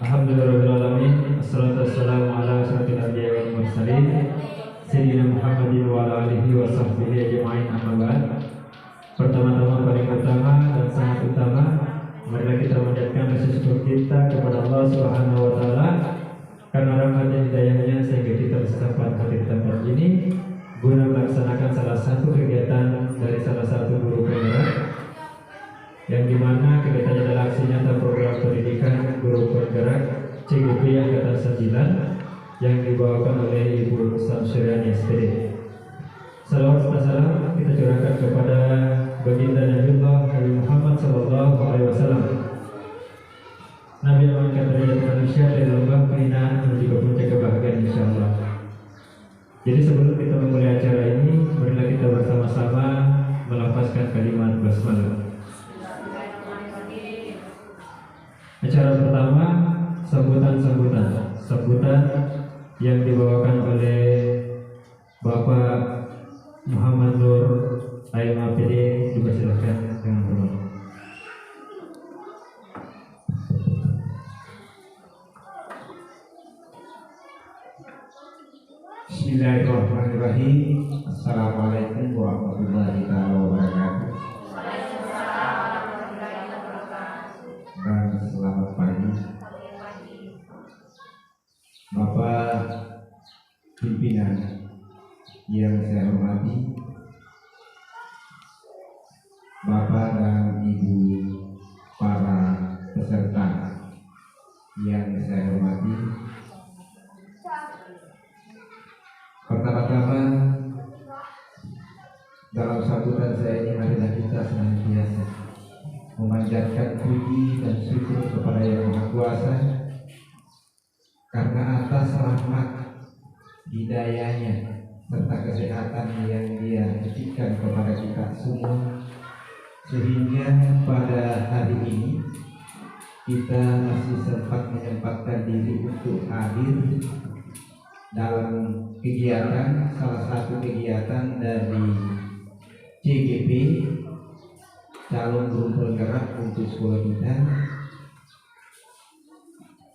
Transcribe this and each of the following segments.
Alhamdulillahirrahmanirrahim. Assalatu wassalamu ala asyrafil anbiya'i wal mursalin Sayyidina Muhammadin wa ala alihi wa sahbihi ajma'in, amma ba'd. Pertama-tama, paling pertama dan sangat utama, marilah kita menjadikan rasa syukur kita kepada Allah Subhanahu wa taala karena rahmat dan hidayahnya sehingga kita bersempat hadir di tempat ini guna melaksanakan salah satu kegiatan dari salah satu guru penggerak, yang dimana kegiatannya adalah aksi nyata program pendidikan guru penggerak CGP Angkatan 9 yang dibawakan oleh Ibu Samsyariani SPD. Salawat serta salam kita curahkan kepada baginda Nabiullah Nabi Muhammad SAW, Nabi yang mengangkat derajat manusia dari lembah kehinaan menuju ke puncak kebahagiaan insyaallah. Jadi sebelum kita memulai acara ini, marilah kita bersama-sama melafazkan kalimat basmalah. Acara pertama, sambutan yang dibawakan oleh Bapak Muhammad Nur AMAPD, dipersilakan dengan hormat. Bismillahirrahmanirrahim. Assalamualaikum warahmatullahi wabarakatuh. Dan selamat pagi Bapak pimpinan yang saya hormati, Bapak dan Ibu para peserta yang saya hormati. Pertama-tama, dalam sambutan saya ini marilah kita senantiasa memanjatkan puji dan syukur kepada Yang Maha Kuasa karena atas rahmat, hidayahnya serta kesehatan yang Dia berikan kepada kita semua, sehingga pada hari ini kita masih sempat menyempatkan diri untuk hadir dalam kegiatan, salah satu kegiatan dari CGP calon guru penggerak untuk sekolah kita,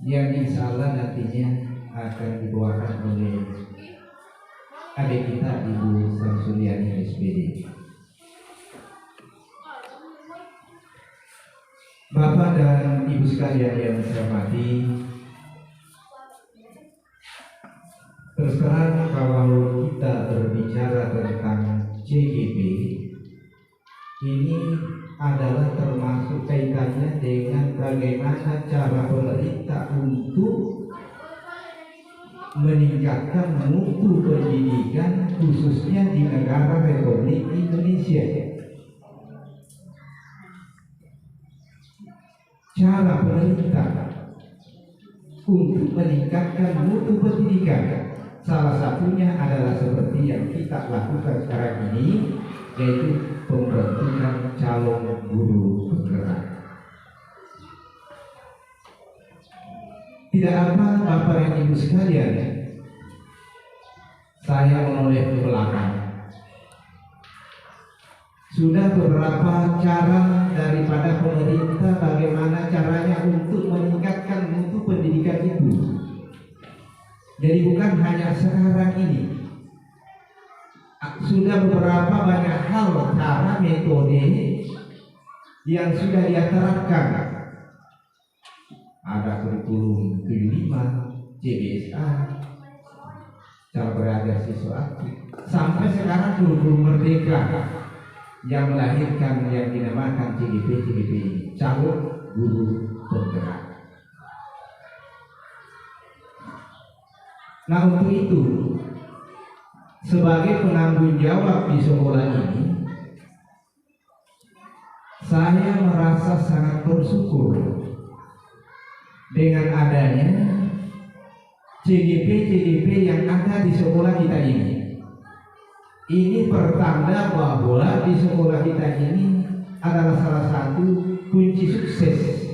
yang insya Allah nantinya akan dibawakan oleh adik kita Ibu Samsyariani SPD. Bapak dan Ibu sekalian yang saya hormati, terus terang kalau kita berbicara tentang CGP ini adalah termasuk kaitannya dengan bagaimana cara pemerintah untuk meningkatkan mutu pendidikan khususnya di negara Republik Indonesia. Cara pemerintah untuk meningkatkan mutu pendidikan salah satunya adalah seperti yang kita lakukan sekarang ini, yaitu pembentukan calon guru penggerak. Tidak apa Bapak dan Ibu sekalian, saya menoleh ke belakang. Sudah beberapa cara daripada pemerintah bagaimana caranya untuk meningkatkan mutu pendidikan itu. Jadi bukan hanya sekarang ini. Sudah beberapa banyak hal, cara, metode yang sudah dia terapkan. Ada kurikulum 75, CBSA, cara belajar siswa aktif, sampai sekarang kurikulum merdeka yang melahirkan yang dinamakan CGP ini, calon guru penggerak. Nah, untuk itu sebagai penanggung jawab di sekolah ini, saya merasa sangat bersyukur dengan adanya CGP yang ada di sekolah kita ini. Ini pertanda bahwa di sekolah kita ini adalah salah satu kunci sukses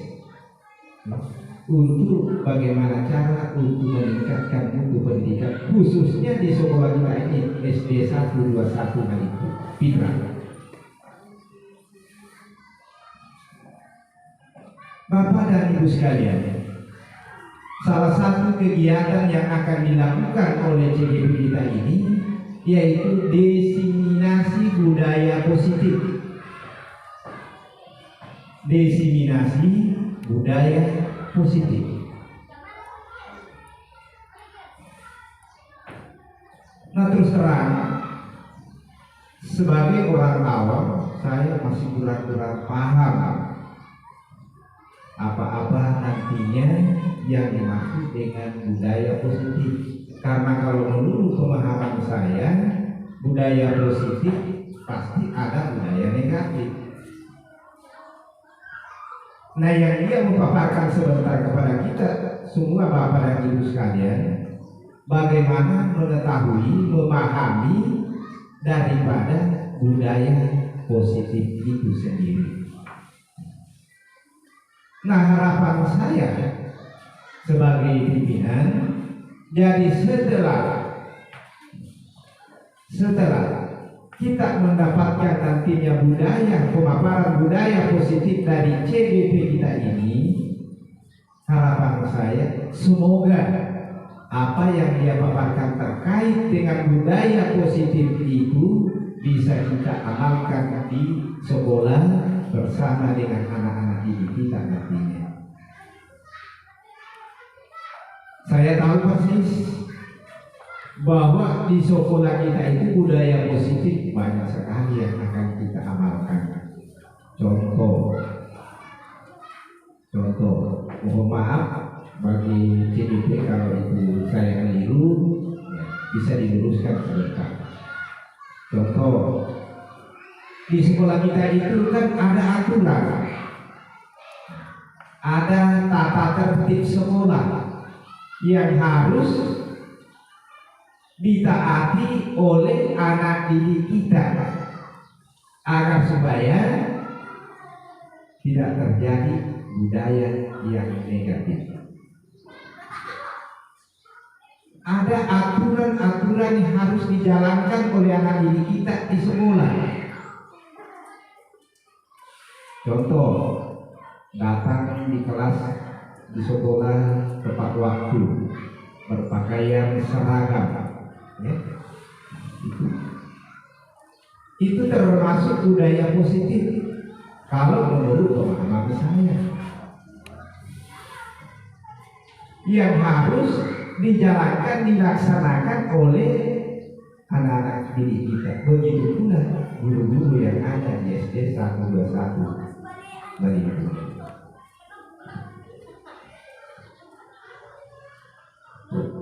untuk bagaimana cara untuk meningkatkan mutu pendidikan, khususnya di sekolah kita ini SD 121 itu Fitra. Bapak dan Ibu sekalian, salah satu kegiatan yang akan dilakukan oleh CGP kita ini yaitu diseminasi budaya positif. Diseminasi budaya positif. Nah, terus terang, sebagai orang awam, saya masih kurang-kurang paham apa-apa nantinya yang dimaksud dengan budaya positif. Karena kalau menurut pemahaman saya, budaya positif pasti ada budaya negatif. Nah, yang dia memaparkan sebentar kepada kita semua Bapak dan Ibu sekalian, bagaimana mengetahui, memahami daripada budaya positif itu sendiri. Nah, harapan saya sebagai pimpinan, jadi setelah kita mendapatkan nantinya budaya, pemaparan budaya positif dari CGP kita ini, harapan saya semoga apa yang dia paparkan terkait dengan budaya positif itu bisa kita amalkan di sekolah bersama dengan anak-anak didik kita nantinya. Saya tahu persis bahwa di sekolah kita itu budaya positif banyak sekali yang akan kita amalkan. Contoh, mohon maaf bagi CDP kalau itu saya keliru, bisa diluruskan sebentar. Contoh, di sekolah kita itu kan ada aturan, ada tata tertib sekolah yang harus ditaati oleh anak didik kita agar supaya tidak terjadi budaya yang negatif. Ada aturan-aturan yang harus dijalankan oleh anak didik kita di sekolah. Contoh, datang di kelas di sekolah tepat waktu, berpakaian seragam, ya. Itu termasuk budaya positif kalau menurut pemahaman saya, yang harus dijalankan, dilaksanakan oleh anak-anak didik kita. Begitu pula guru-guru yang ada di SD 121 begitu.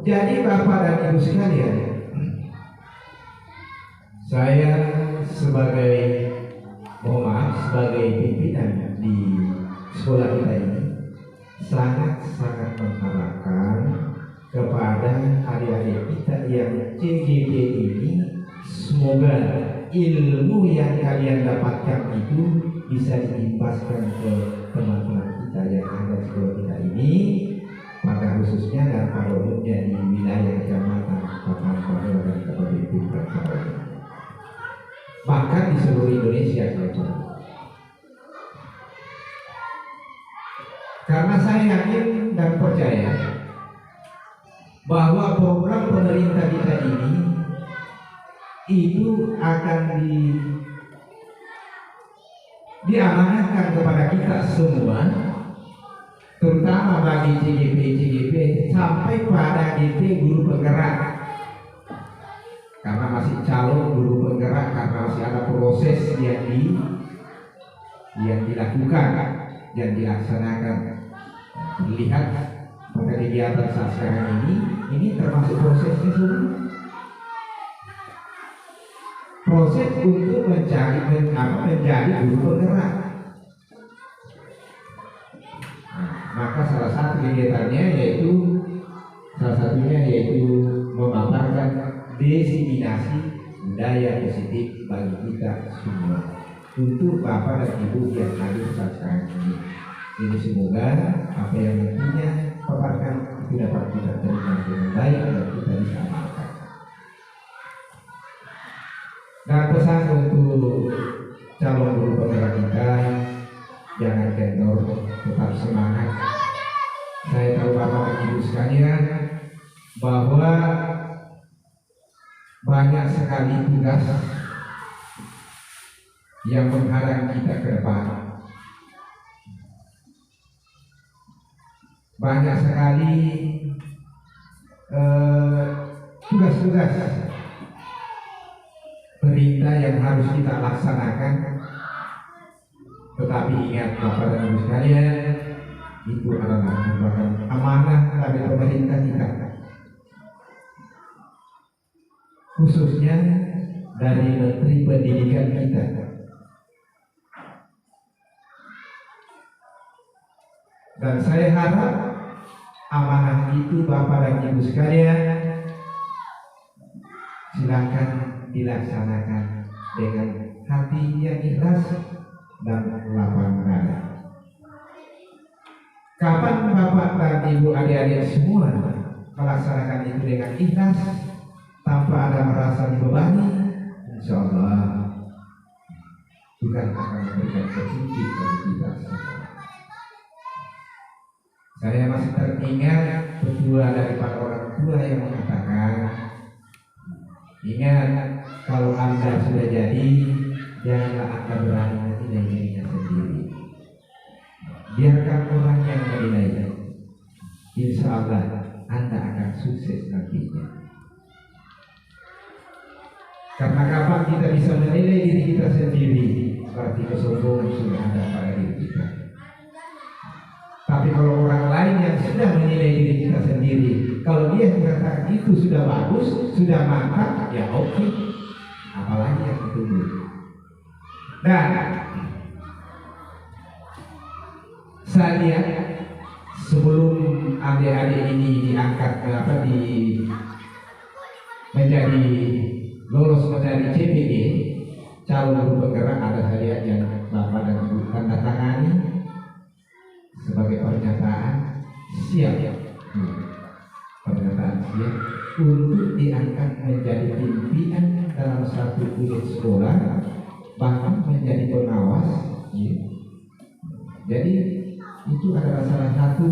Jadi Bapak dan Ibu sekalian, saya sebagai pimpinan di sekolah kita ini sangat-sangat mengharapkan kepada adik-adik kita yang CGP ini, semoga ilmu yang kalian dapatkan itu bisa diimbaskan ke teman-teman kita yang ada di sekolah kita ini, pada khususnya dan pada umumnya di wilayah Kecamatan Papan Korea dan Kabupaten tingkat sekolah. Bahkan di seluruh Indonesia karena saya yakin dan percaya bahwa program pemerintah kita ini itu akan diamanahkan kepada kita semua, terutama bagi CGP sampai pada GP guru penggerak, karena masih calon guru penggerak, karena masih ada proses yang dilakukan, yang dilaksanakan. Lihat pada kegiatan saat sekarang ini termasuk prosesnya semua. Proses untuk menjadi guru penggerak. Maka salah satunya yaitu memaparkan diseminasi budaya positif bagi kita semua untuk Bapak dan Ibu yang hadir saat sekarang ini. Ini semoga apa yang nantinya paparkan itu dapat kita terima dengan baik dan kita bisa amalkan. Dan pesan untuk calon guru penggerak kita, jangan kendor, tetap semangat. Saya tahu Bapak dan Ibu sekalian bahwa banyak sekali tugas yang menghalang kita ke depan. Banyak sekali tugas-tugas perintah yang harus kita laksanakan. Tetapi ingat Bapak dan Ibu sekalian, itu adalah merupakan amanah dari pemerintah kita, khususnya dari Menteri Pendidikan kita. Dan saya harap amanah itu Bapak dan Ibu sekalian silakan dilaksanakan dengan hati yang ikhlas dan lapang dada. Kapan Bapak dan Ibu adik-adik semua melaksanakan itu dengan ikhlas tanpa ada merasa dibebani, insya Allah Tuhan akan memberikan petunjuk bagi kita semua. Saya masih teringat petua dari para orang tua yang mengatakan, ingat kalau Anda sudah jadi, janganlah Anda berani menilai dirinya sendiri. Biarkan orang yang menilainya. Insya Allah Anda akan sukses nantinya. Karena kapan kita bisa menilai diri kita sendiri, berarti kesombongan sudah ada pada diri kita. Tapi kalau orang lain yang sudah menilai diri kita sendiri, kalau dia mengatakan itu sudah bagus, sudah mantap, ya oke. Apalagi yang ditunggu. Dan saya lihat sebelum adik-adik ini diangkat menjadi lolos menjadi CPG calon guru penggerak, ada saya lihat yang Bapak dan Ibu tanda tangani sebagai pernyataan siap, pernyataan siap untuk diangkat menjadi pimpinan dalam satu unit sekolah, bahkan menjadi pengawas. Jadi itu adalah salah satu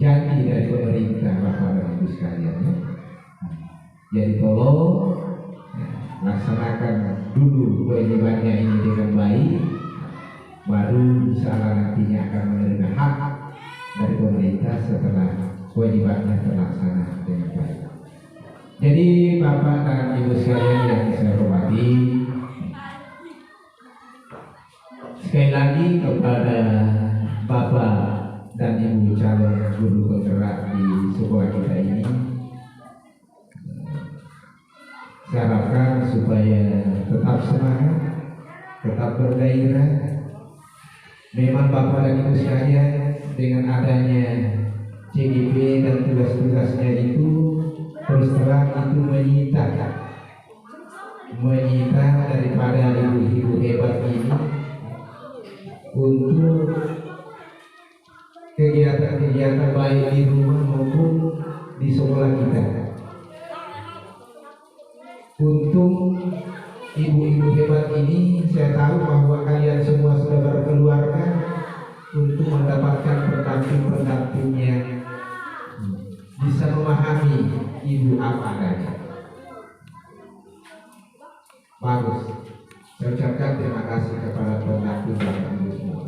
janji dari pemerintah Bapak dan Ibu sekalian. Jadi tolong laksanakan dulu kewajibannya ini dengan baik, baru insya Allah nantinya akan menerima hak dari pemerintah setelah kewajibannya terlaksana dengan baik. Jadi Bapak dan Ibu sekalian yang saya hormati, sekali lagi kepada Bapak dan Ibu calon guru penggerak di sekolah kita ini, saya harapkan supaya tetap semangat, tetap bergairah. Memang Bapak dan Ibu sekalian, dengan adanya CGP dan tugas-tugasnya itu terus terang itu menyita daripada ibu-ibu hebat ini untuk kegiatan-kegiatan baik di rumah maupun di sekolah kita. ibu-ibu hebat ini, saya tahu bahwa kalian semua sudah berkeluarga untuk mendapatkan pendamping-pendampingnya bisa memahami ibu apa adanya. Bagus. Saya ucapkan terima kasih kepada pendamping Bapak Ibu semua.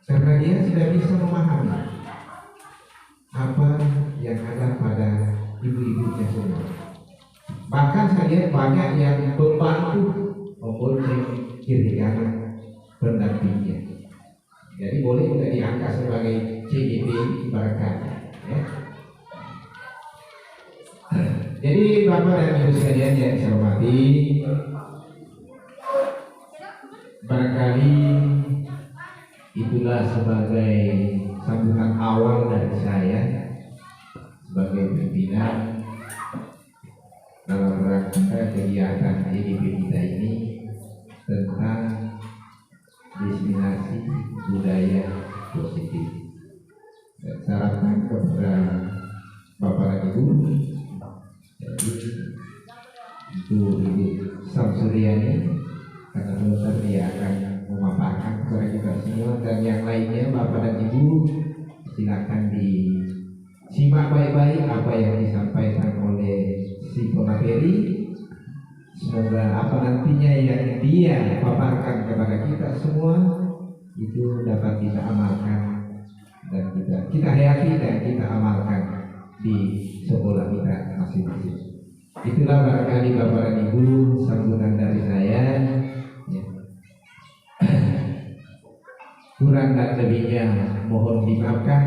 Karena dia sudah bisa memahami apa yang ada pada ibu-ibunya semua. Bahkan saya lihat banyak yang membantu membonceng kiri kanan pendampingnya. Jadi boleh kita diangkat sebagai CGP barangkali. Ya. Jadi Bapak dan Ibu sekalian yang saya hormati, barangkali itulah sebagai sambutan awal dari saya sebagai pimpinan dalam rangka kegiatan JDP kita ini tentang diseminasi budaya positif. Dan saya harapkan kepada Bapak dan Ibu, jadi untuk Ibu Samsuriani, karena sebentar dia akan memaparkan kepada kita semua, dan yang lainnya Bapak dan Ibu silakan disimak baik-baik apa yang disampaikan oleh si pemateri. Semoga apa nantinya yang dia paparkan kepada kita semua itu dapat kita amalkan dan kita hayati dan kita amalkan di sekolah kita masing-masing. Itulah barangkali Bapak dan Ibu sambutan dari saya. Ya. Kurang dan lebihnya mohon dimaafkan.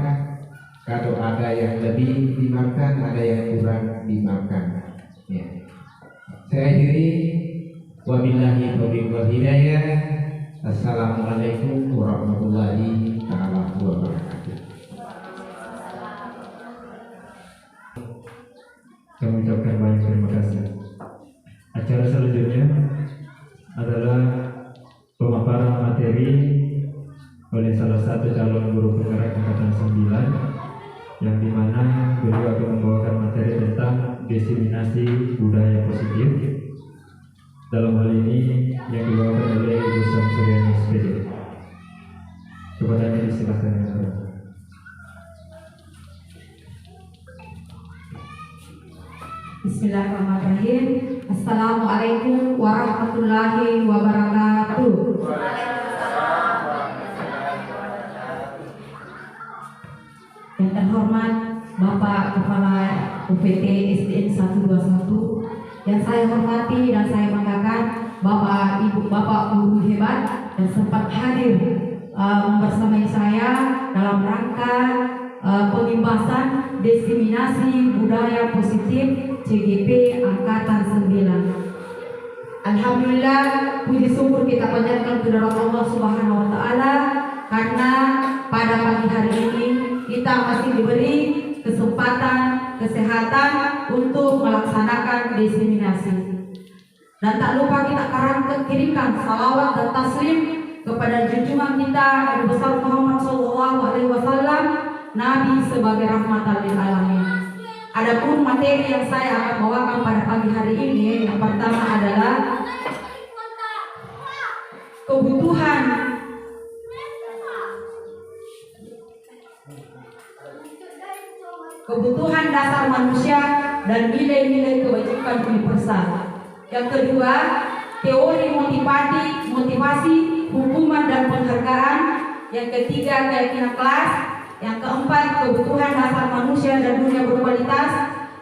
Kalau ada yang lebih dimaafkan, ada yang kurang dimaafkan. Ya. Saya akhiri, wabillahi taufiq wal hidayah. Assalamualaikum warahmatullahi wabarakatuh. Kami ucapkan banyak terima kasih. Acara selanjutnya adalah pemaparan materi oleh salah satu calon guru penggerak angkatan 9, yang dimana beliau akan membawakan materi tentang diseminasi budaya positif. Dalam hal ini yang dibawakan oleh Ibu Samsuriani SPD. Kepadanya disilakan. Bismillahirrahmanirrahim. Assalamualaikum warahmatullahi wabarakatuh. Yang terhormat Bapak Kepala UPT SDN 121, yang saya hormati dan saya banggakan Bapak Ibu Bapak guru hebat dan sempat hadir bersama saya dalam rangka pembahasan diseminasi budaya positif CGP Angkatan 9. Alhamdulillah, puji syukur kita panjatkan kepada Allah Subhanahu wa taala karena pada pagi hari ini kita masih diberi kesempatan kesehatan untuk melaksanakan diseminasi. Dan tak lupa kita kirimkan salawat dan taslim kepada junjungan kita Nabi besar Muhammad SAW, Nabi sebagai rahmatan lil alamin. Adapun materi yang saya akan bawakan pada pagi hari ini, yang pertama adalah kebutuhan dasar manusia dan nilai-nilai kewajiban universal. Yang kedua, teori motivasi, hukuman dan penghargaan. Yang ketiga, keyakinan kelas. Yang keempat, kebutuhan dasar manusia dan dunia berkualitas.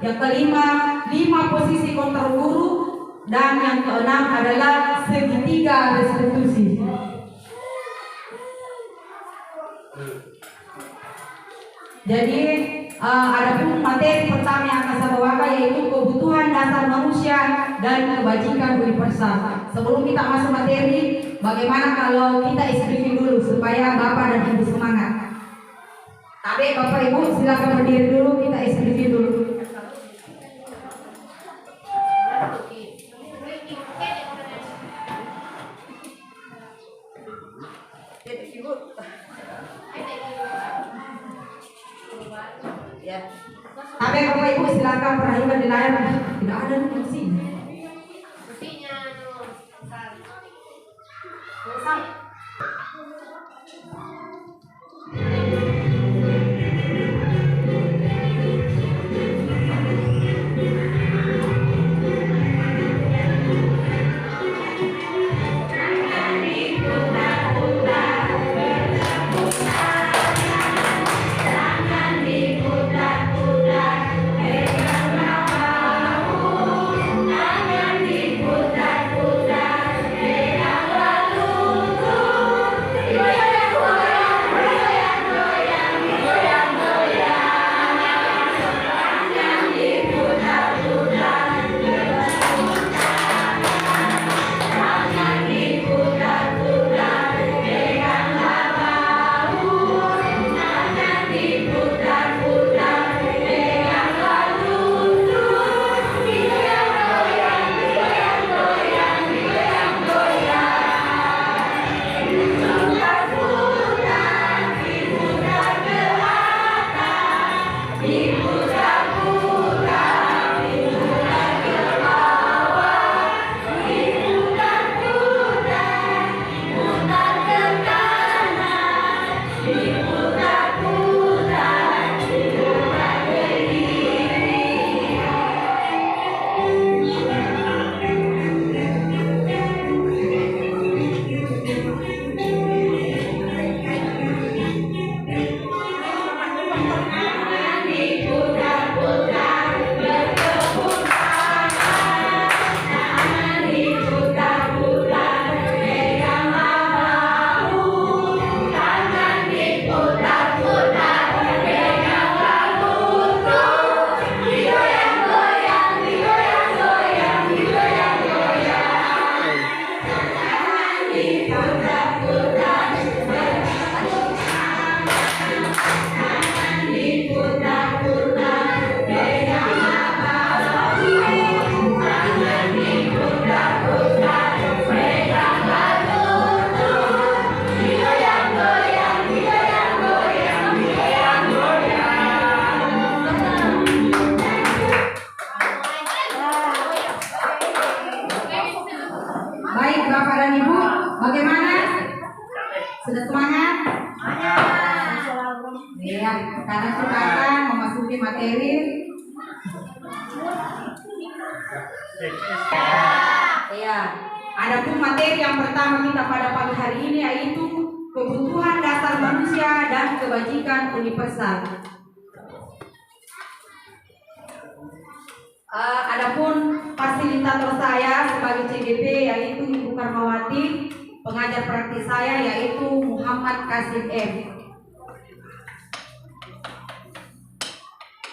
Yang kelima, 5 posisi kontrol guru. Dan yang keenam adalah segitiga restitusi. Jadi adapun materi pertama yang akan saya bawakan yaitu kebutuhan dasar manusia dan kebajikan universal. Sebelum kita masuk materi, bagaimana kalau kita briefing dulu supaya Bapak dan Ibu semangat. Tapi Bapak Ibu silakan berdiri dulu, kita briefing dulu. Ya. Tapi Bapak Ibu silakan perhatikan di layar, tidak ada di sini. Baik Bapak dan Ibu, bagaimana? Sudah semangat? Ya, sekarang kita akan memasuki materi. Ya, adapun materi yang pertama kita pada pagi hari ini yaitu kebutuhan dasar manusia dan kebajikan universal. Adapun fasilitator saya sebagai CGP yaitu Ibu Karmawati, pengajar praktis saya yaitu Muhammad Kasim M.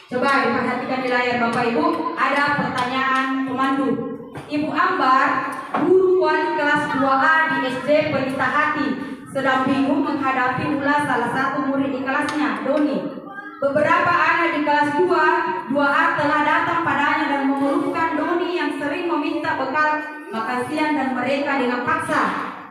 Coba diperhatikan di layar Bapak Ibu, ada pertanyaan pemandu. Ibu Ambar, guru wali kelas 2A di SD Pelita Hati, sedang bingung menghadapi ulas salah satu murid di kelasnya, Doni. Beberapa anak di kelas 2A telah datang padanya dan mengeluhkan Doni yang sering meminta bekal makan siang dan mereka dengan paksa.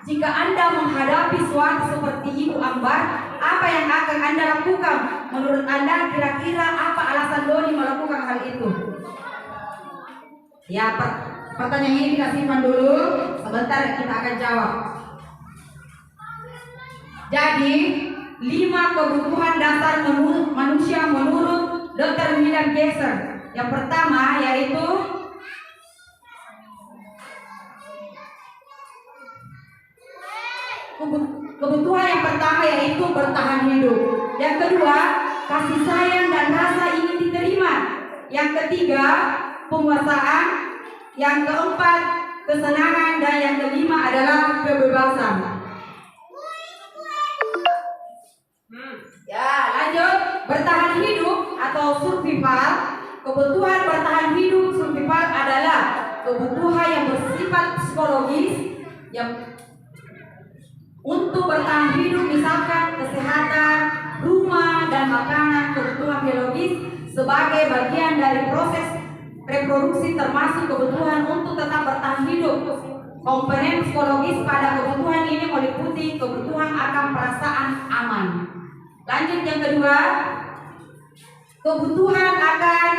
Jika Anda menghadapi suatu seperti Ibu Ambar, apa yang akan Anda lakukan? Menurut Anda kira-kira apa alasan Doni melakukan hal itu? Ya, pertanyaan ini kita simpan dulu. Sebentar kita akan jawab. Jadi, 5 kebutuhan dasar manusia menurut Dr. William Jackson. Yang pertama yaitu kebutuhan yang pertama yaitu bertahan hidup. Yang kedua, kasih sayang dan rasa ingin diterima. Yang ketiga, penguasaan. Yang keempat, kesenangan. Dan yang kelima adalah kebebasan. Ya, lanjut. Bertahan hidup atau survival. Kebutuhan bertahan hidup survival adalah kebutuhan yang bersifat psikologis yang untuk bertahan hidup, misalkan kesehatan, rumah, dan makanan. Kebutuhan biologis sebagai bagian dari proses reproduksi termasuk kebutuhan untuk tetap bertahan hidup. Komponen psikologis pada kebutuhan ini meliputi kebutuhan akan perasaan aman. Lanjut yang kedua, kebutuhan akan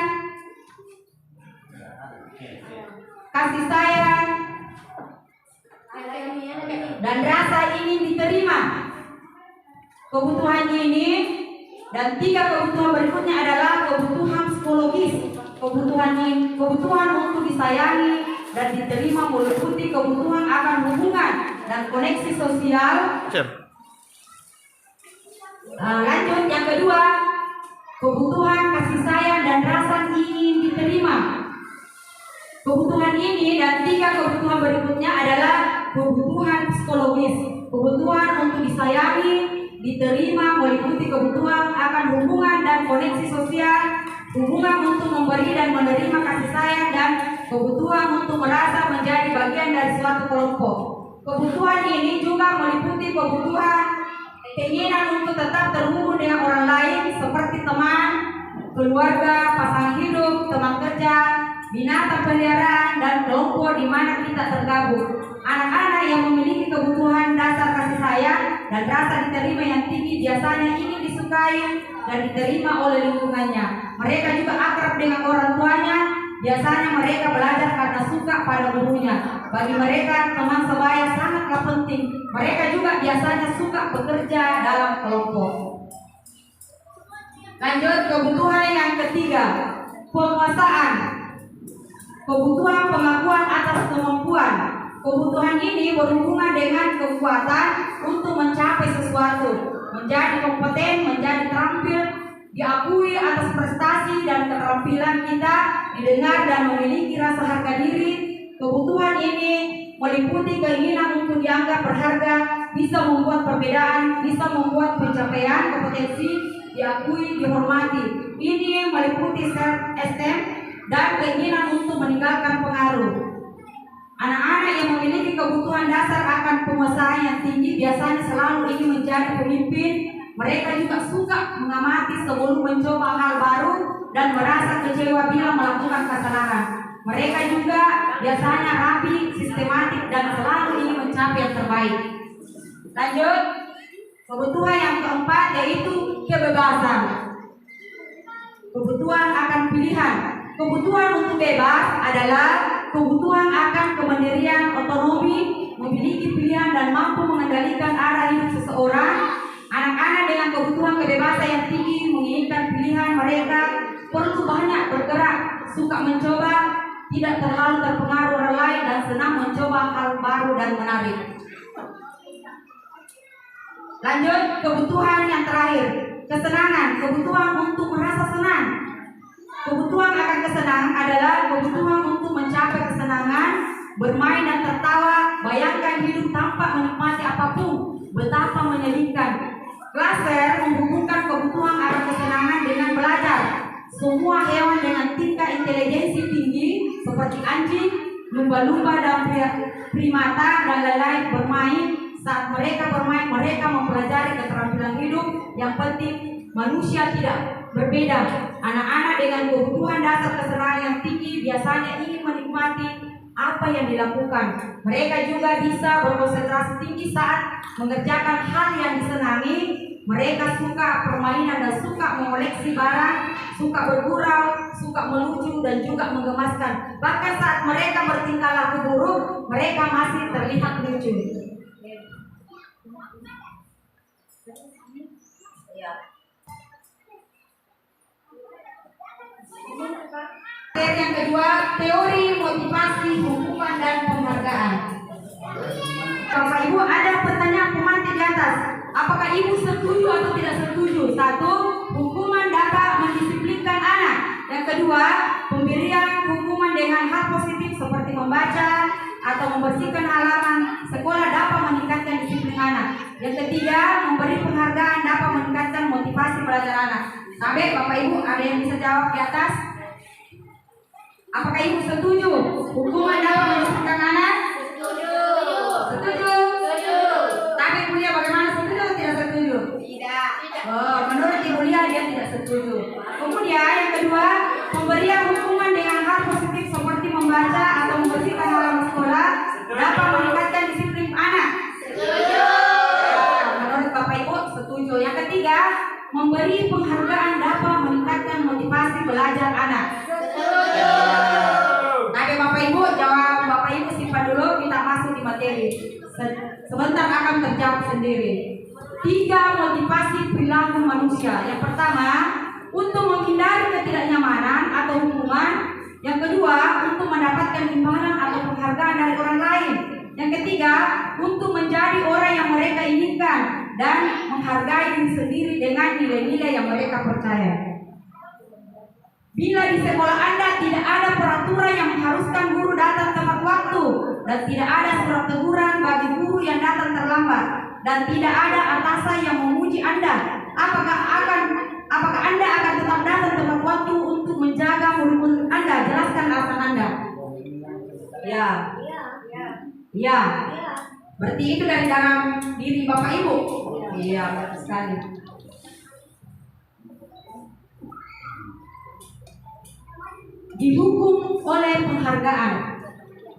kasih sayang dan rasa ingin diterima. Kebutuhan ini dan 3 kebutuhan berikutnya adalah kebutuhan psikologis. Kebutuhan untuk disayangi dan diterima meliputi kebutuhan akan hubungan dan koneksi sosial. Lanjut yang kedua, kebutuhan kasih sayang dan rasa ingin diterima. Kebutuhan ini dan 3 kebutuhan berikutnya adalah kebutuhan psikologis. Kebutuhan untuk disayangi, diterima meliputi kebutuhan akan hubungan dan koneksi sosial, hubungan untuk memberi dan menerima kasih sayang, dan kebutuhan untuk merasa menjadi bagian dari suatu kelompok. Kebutuhan ini juga meliputi kebutuhan keinginan untuk tetap terhubung dengan orang lain seperti teman, keluarga, pasangan hidup, teman kerja, binatang peliharaan, dan kelompok di mana kita tergabung. Anak-anak yang memiliki kebutuhan dasar kasih sayang dan rasa diterima yang tinggi biasanya ingin disukai dan diterima oleh lingkungannya. Mereka juga akrab dengan orang tuanya. Biasanya mereka belajar karena suka pada gurunya. Bagi mereka, teman sebaya sangatlah penting. Mereka juga biasanya suka bekerja dalam kelompok. Lanjut, kebutuhan yang ketiga, penguasaan. Kebutuhan pengakuan atas kemampuan. Kebutuhan ini berhubungan dengan kekuatan untuk mencapai sesuatu, menjadi kompeten, menjadi terampil, diakui atas prestasi dan keterampilan kita, didengar dan memiliki rasa harga diri. Kebutuhan ini meliputi keinginan untuk dianggap berharga, bisa membuat perbedaan, bisa membuat pencapaian kompetensi, diakui, dihormati. Ini meliputi self-esteem dan keinginan untuk meninggalkan pengaruh. Anak-anak yang memiliki kebutuhan dasar akan penguasaan yang tinggi biasanya selalu ingin menjadi pemimpin. Mereka juga suka mengamati sebelum mencoba hal baru dan merasa kecewa bila melakukan kesalahan. Mereka juga biasanya rapi, sistematik, dan selalu ingin mencapai yang terbaik. Lanjut, kebutuhan yang keempat yaitu kebebasan. Kebutuhan akan pilihan. Kebutuhan untuk bebas adalah kebutuhan akan kemandirian, otonomi, memiliki pilihan dan mampu mengendalikan arah hidup seseorang. Anak-anak dengan kebutuhan kebebasan yang tinggi menginginkan pilihan. Mereka perlu banyak bergerak, suka mencoba, tidak terlalu terpengaruh orang lain, dan senang mencoba hal baru dan menarik. Lanjut, kebutuhan yang terakhir, kesenangan. Kebutuhan untuk merasa senang. Kebutuhan akan kesenangan adalah kebutuhan untuk mencapai kesenangan, bermain dan tertawa. Bayangkan hidup tanpa menikmati apapun, betapa menyedihkan. Glasser menghubungkan kebutuhan akan kesenangan dengan belajar. Semua hewan dengan tingkat intelijensi tinggi seperti anjing, lumba-lumba, dan primata dan lain-lain bermain. Saat mereka bermain, mereka mempelajari keterampilan hidup. Yang penting, manusia tidak berbeda. Anak-anak dengan kebutuhan dasar kesenangan yang tinggi biasanya ingin menikmati apa yang dilakukan. Mereka juga bisa berkonsentrasi tinggi saat mengerjakan hal yang disenangi. Mereka suka permainan dan suka mengoleksi barang, suka bergurau, suka melucu, dan juga menggemaskan. Bahkan saat mereka bertingkah laku buruk, mereka masih terlihat lucu. Yang kedua, teori motivasi, hukuman, dan penghargaan. Bapak Ibu, ada pertanyaan pemantik di atas. Apakah Ibu setuju atau tidak setuju? 1. Hukuman dapat mendisiplinkan anak. Yang kedua, pemberian hukuman dengan hal positif seperti membaca atau membersihkan halaman sekolah dapat meningkatkan disiplin anak. Yang ketiga, memberi penghargaan dapat meningkatkan motivasi belajar anak. Sampai Bapak Ibu, ada yang bisa jawab di atas? Apakah Ibu setuju hukuman dapat mendisiplinkan anak? Setuju. Setuju? Setuju. Tapi Bu Lia bagaimana, setuju atau tidak setuju? Tidak. Oh, menurut Ibu Lia dia tidak setuju. Kemudian yang kedua, pemberian hukuman dengan hal positif seperti membaca atau membersihkan halaman sekolah dapat meningkatkan disiplin anak. Setuju. Menurut Bapak Ibu setuju. Yang ketiga, memberi penghargaan dapat meningkatkan motivasi belajar anak. Setuju. Tapi Bapak Ibu jawab, Bapak Ibu simpan dulu, kita masuk di materi. Sebentar. akan terjawab sendiri. 3 motivasi perilaku manusia. Yang pertama, untuk menghindari ketidaknyamanan atau hukuman. Yang kedua, untuk mendapatkan imbalan atau penghargaan dari orang lain. Yang ketiga, untuk menjadi orang yang mereka inginkan dan menghargai diri sendiri dengan nilai-nilai yang mereka percaya. Bila di sekolah Anda tidak ada peraturan yang mengharuskan guru datang tepat waktu, dan tidak ada surat teguran bagi guru yang datang terlambat, dan tidak ada atasan yang memuji Anda, apakah Anda akan tetap datang tepat waktu untuk menjaga murid-murid Anda? Jelaskan alasan Anda. Ya. Berarti itu dari dalam diri Bapak Ibu. Iya, betul sekali. Dihukum oleh penghargaan.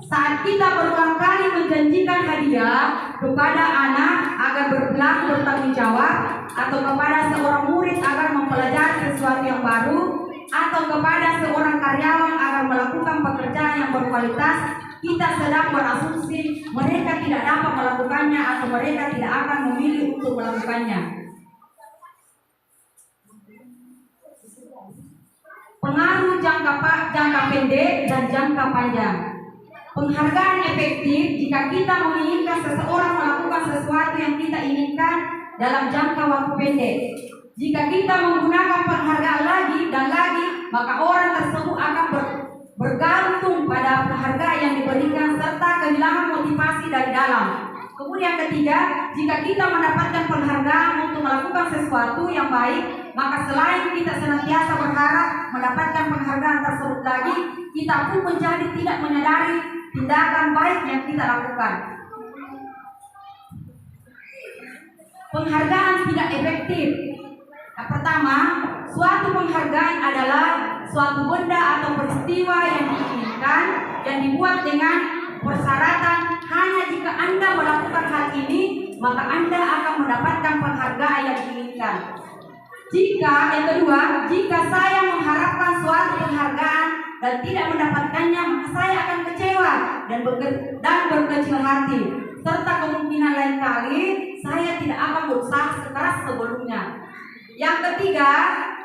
Saat kita berulang kali menjanjikan hadiah kepada anak agar berperilaku bertanggung jawab, atau kepada seorang murid agar mempelajari sesuatu yang baru, atau kepada seorang karyawan agar melakukan pekerjaan yang berkualitas, kita sedang berasumsi mereka tidak dapat melakukannya atau mereka tidak akan memilih untuk melakukannya. Pengaruh jangka pendek dan jangka panjang. Penghargaan efektif jika kita menginginkan seseorang melakukan sesuatu yang kita inginkan dalam jangka waktu pendek. Jika kita menggunakan penghargaan lagi dan lagi, maka orang tersebut akan bergantung pada penghargaan yang diberikan serta kehilangan motivasi dari dalam. Kemudian ketiga, jika kita mendapatkan penghargaan untuk melakukan sesuatu yang baik, maka selain kita senantiasa berharap mendapatkan penghargaan tersebut lagi, kita pun menjadi tidak menyadari tindakan baik yang kita lakukan. Penghargaan tidak efektif. Yang pertama, suatu penghargaan adalah suatu benda atau peristiwa yang diinginkan, yang dibuat dengan persyaratan hanya jika Anda melakukan hal ini, maka Anda akan mendapatkan penghargaan yang diinginkan. Yang kedua, jika saya mengharapkan suatu penghargaan dan tidak mendapatkannya, maka saya akan kecewa dan berkecil hati, serta kemungkinan lain kali saya tidak akan berusaha sekeras sebelumnya. Yang ketiga,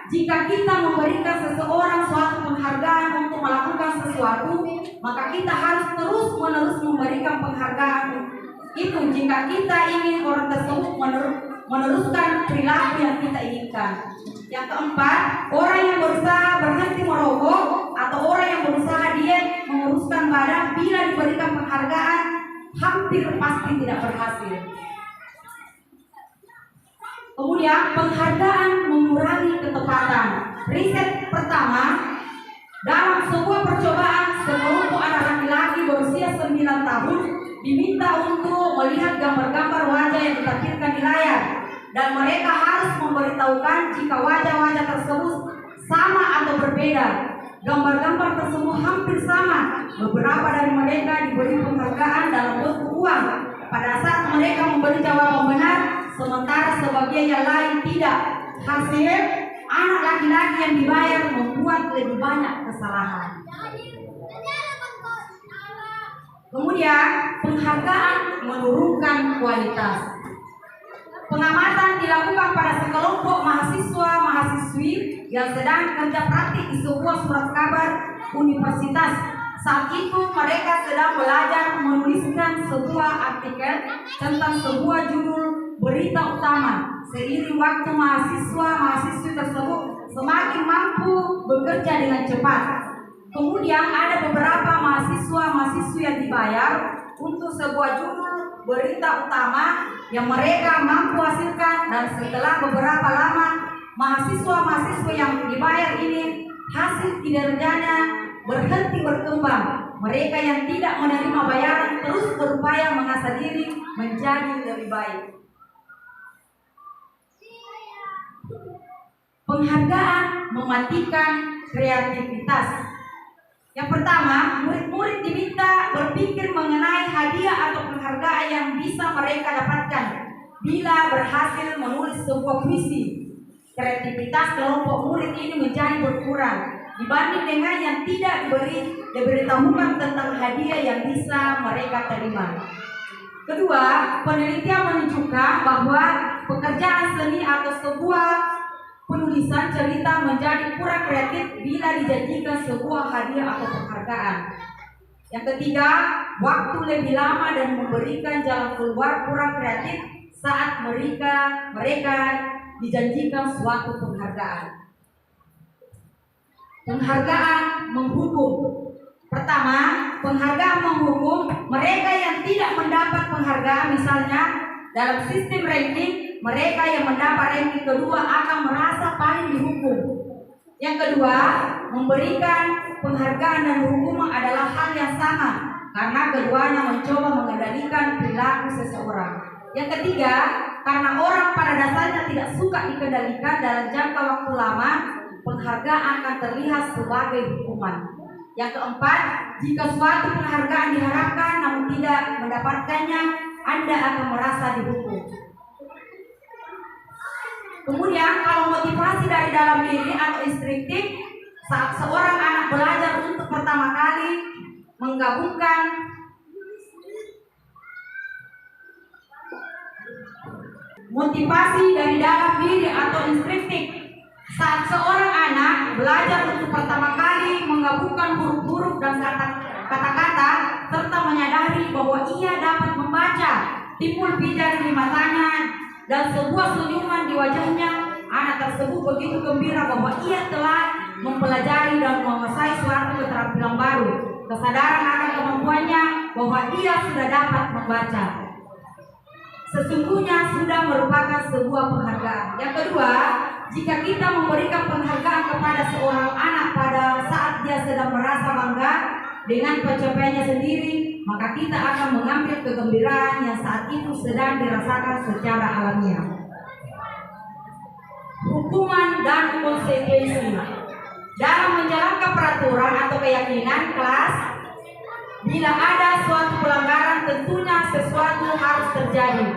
jika kita memberikan seseorang suatu penghargaan untuk melakukan sesuatu, maka kita harus terus-menerus memberikan penghargaan itu jika kita ingin orang tersebut meneruskan perilaku yang kita inginkan. Yang keempat, orang yang berusaha berhenti merokok atau orang yang berusaha diet menguruskan badan, bila diberikan penghargaan hampir pasti tidak berhasil. Kemudian penghargaan mengurangi ketepatan. Riset pertama, dalam sebuah percobaan, sekelompok anak laki-laki berusia 9 tahun diminta untuk melihat gambar-gambar wajah yang ditampilkan di layar, dan mereka harus memberitahukan jika wajah-wajah tersebut sama atau berbeda. Gambar-gambar tersebut hampir sama. Beberapa dari mereka diberi penghargaan dalam bentuk uang pada saat mereka memberi jawaban benar, sementara sebagian yang lain tidak. Hasil, anak laki-laki yang dibayar membuat lebih banyak kesalahan. Kemudian penghargaan menurunkan kualitas. Pengamatan dilakukan pada sekelompok mahasiswa-mahasiswi yang sedang kerja praktik di sebuah surat kabar universitas. Saat itu mereka sedang belajar menuliskan sebuah artikel tentang sebuah judul berita utama. Seiring waktu, mahasiswa-mahasiswi tersebut semakin mampu bekerja dengan cepat. Kemudian ada beberapa mahasiswa-mahasiswi yang dibayar untuk sebuah judul berita utama yang mereka mampu hasilkan, dan setelah beberapa lama mahasiswa-mahasiswa yang dibayar ini hasil kinerjanya berhenti berkembang. Mereka yang tidak menerima bayaran terus berupaya mengasah diri menjadi lebih baik. Penghargaan mematikan kreativitas. Yang pertama, murid-murid diminta berpikir mengenai hadiah atau penghargaan yang bisa mereka dapatkan bila berhasil menulis sebuah puisi. Kreativitas kelompok murid ini menjadi berkurang dibanding dengan yang tidak diberitahukan tentang hadiah yang bisa mereka terima. Kedua, penelitian menunjukkan bahwa pekerjaan seni atau sebuah penulisan cerita menjadi kurang kreatif bila dijanjikan sebuah hadiah atau penghargaan. Yang ketiga, waktu lebih lama dan memberikan jalan keluar kurang kreatif saat mereka dijanjikan suatu penghargaan. Penghargaan menghukum. Pertama, penghargaan menghukum mereka yang tidak mendapat penghargaan, misalnya dalam sistem ranking, mereka yang mendapat ranking kedua akan merasa paling dihukum. Yang kedua, memberikan penghargaan dan hukuman adalah hal yang sama karena keduanya mencoba mengendalikan perilaku seseorang. Yang ketiga, karena orang pada dasarnya tidak suka dikendalikan dalam jangka waktu lama, penghargaan akan terlihat sebagai hukuman. Yang keempat, jika suatu penghargaan diharapkan namun tidak mendapatkannya, Anda akan merasa dihukum. Kemudian kalau motivasi dari dalam diri atau instinktif, saat seorang anak belajar untuk pertama kali menggabungkan motivasi dari dalam diri atau instinktif, saat seorang anak belajar untuk pertama kali menggabungkan huruf-huruf dan kata-kata serta menyadari bahwa ia dapat membaca, timbul pijar di matanya dan sebuah senyuman di wajahnya, anak tersebut begitu gembira bahwa ia telah mempelajari dan menguasai suatu keterampilan baru. Kesadaran akan kemampuannya bahwa ia sudah dapat membaca sesungguhnya sudah merupakan sebuah penghargaan. Yang kedua, jika kita memberikan penghargaan kepada seorang anak pada saat dia sedang merasa bangga dengan pencapaiannya sendiri, maka kita akan mengambil kegembiraan yang saat itu sedang dirasakan secara alamiah. Hukuman dan konsekuensi. Dalam menjalankan peraturan atau keyakinan kelas, bila ada suatu pelanggaran tentunya sesuatu harus terjadi.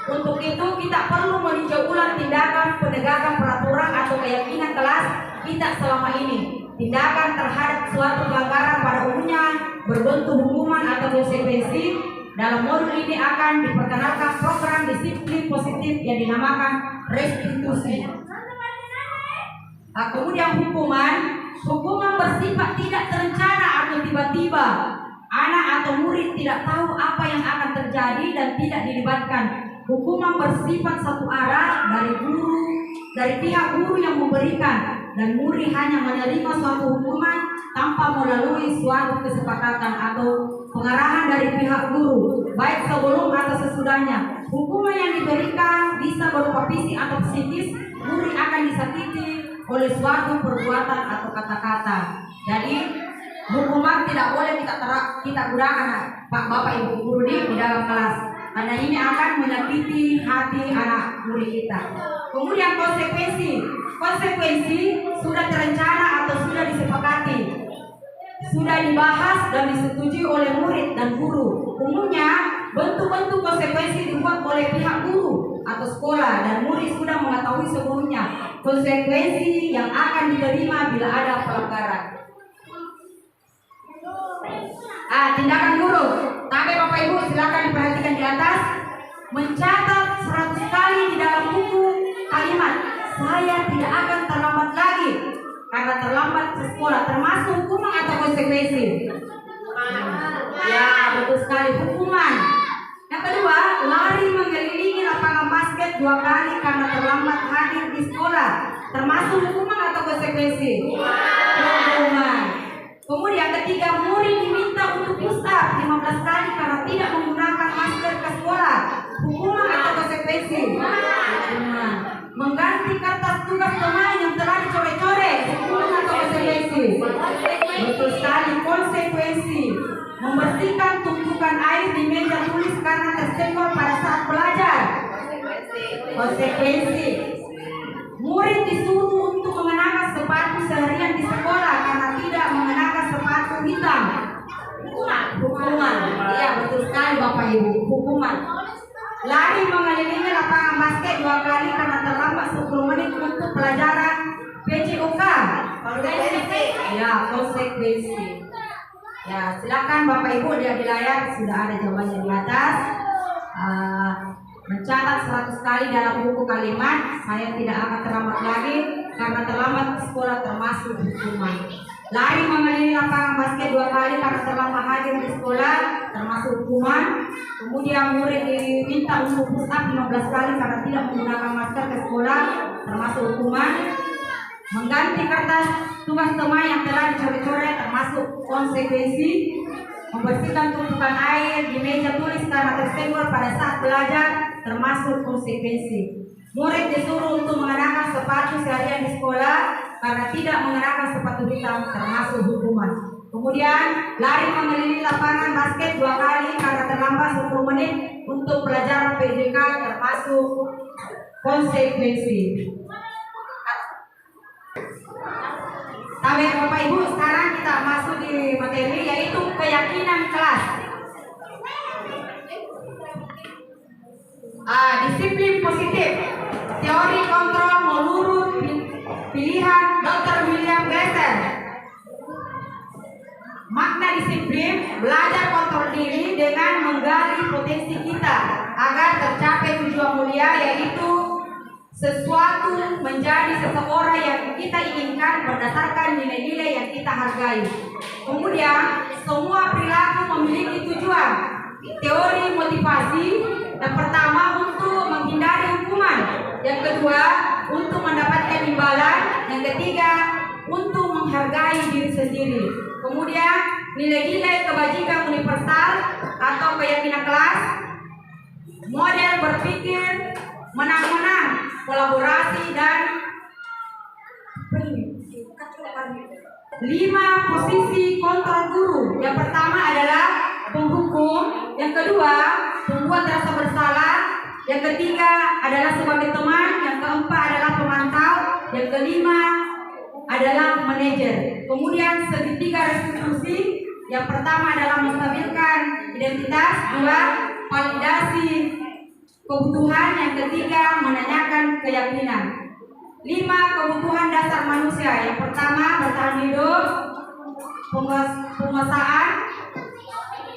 Untuk itu kita perlu meninjau ulang tindakan penegakan peraturan atau keyakinan kelas kita selama ini. Tindakan terhadap suatu pelanggaran pada umumnya berbentuk hukuman atau konsekuensi. Dalam modul ini akan diperkenalkan program disiplin positif yang dinamakan restitusi. Nah, kemudian hukuman bersifat tidak terencana atau tiba-tiba. Anak atau murid tidak tahu apa yang akan terjadi dan tidak dilibatkan. Hukuman bersifat satu arah dari pihak guru yang memberikan, dan murid hanya menerima suatu hukuman tanpa melalui suatu kesepakatan atau pengarahan dari pihak guru, baik sebelum atau sesudahnya. Hukuman yang diberikan bisa berupa fisik atau psikis. Murid akan disakiti oleh suatu perbuatan atau kata-kata. Jadi hukuman tidak boleh kita gunakan Pak Bapak Ibu guru di dalam kelas, karena ini akan menyakiti hati anak murid kita. Kemudian konsekuensi sudah terencana atau sudah disepakati, sudah dibahas dan disetujui oleh murid dan guru. Umumnya bentuk-bentuk konsekuensi dibuat oleh pihak guru atau sekolah dan murid sudah mengetahui sebelumnya konsekuensi yang akan diterima bila ada pelanggaran. Tindakan guru. Tapi Bapak Ibu silakan diperhatikan di atas. Mencatat 100 kali di dalam buku kalimat saya tidak akan terlambat lagi karena terlambat ke sekolah, termasuk hukuman atau konsekuensi. Ya, betul sekali, hukuman. Yang kedua, lari mengelilingi lapangan basket 2 kali karena terlambat hadir di sekolah, termasuk hukuman atau konsekuensi. Hukuman. Kemudian ketiga, murid diminta untuk push up 15 kali karena tidak menggunakan masker ke sekolah. Hukuman atau konsekuensi? Hukuman. Mengganti kertas tugas teman yang telah dicoret-coret. Hukuman atau konsekuensi? Betul sekali, konsekuensi. Membersihkan tumpukan air di meja tulis karena tersenggol pada saat belajar. Konsekuensi. Murid disuruh untuk mengenakan sepatu seharian di sekolah karena tidak mengenakan sepatu hitam. Hukuman. Iya, betul sekali Bapak Ibu, hukuman. Lari mengelilingi lapangan basket 2 kali karena terlambat 10 menit untuk pelajaran PJOK. Konsekuensi. Ya, konsekuensi. Ya, silakan Bapak Ibu lihat di layar, sudah ada jawabannya di atas. mencatat 100 kali dalam buku kalimat, saya tidak akan terlambat lagi karena terlambat ke sekolah termasuk hukuman. Lari mengelilingi lapangan basket 2 kali karena terlambat hadir di sekolah termasuk hukuman. Kemudian murid diminta untuk push up 15 kali karena tidak menggunakan masker ke sekolah termasuk hukuman. Mengganti kertas tugas teman yang telah dicoret-coret termasuk konsekuensi. Membersihkan tumpukan air di meja tulis karena tersenggol pada saat belajar termasuk konsekuensi. Murid disuruh untuk mengenakan sepatu seharian di sekolah karena tidak mengenakan sepatu hitam termasuk hukuman. Kemudian lari mengelilingi lapangan basket 2 kali karena terlambat 10 menit untuk pelajaran PJK termasuk konsekuensi. Baik Bapak Ibu, sekarang kita masuk di materi yaitu keyakinan kelas. Disiplin positif, teori kontrol menurut pilihan Dr. William Glasser. Makna disiplin, belajar kontrol diri dengan menggali potensi kita agar tercapai tujuan mulia, yaitu sesuatu menjadi seseorang yang kita inginkan berdasarkan nilai-nilai yang kita hargai. Kemudian semua perilaku memiliki tujuan. Teori motivasi, yang pertama untuk menghindari hukuman, yang kedua untuk mendapatkan imbalan, yang ketiga untuk menghargai diri sendiri. Kemudian nilai-nilai kebajikan universal atau keyakinan kelas, model berpikir menang-menang, kolaborasi, dan 5 posisi kontrol guru. Yang pertama adalah penghukum, yang kedua pembuat rasa bersalah, yang ketiga adalah sebagai teman, yang keempat adalah pemantau, yang kelima adalah manajer. Kemudian segitiga restitusi, yang pertama adalah menstabilkan identitas, dua validasi kebutuhan, yang ketiga menanyakan keyakinan. 5 kebutuhan dasar manusia. Yang pertama bertahan hidup, penguasaan,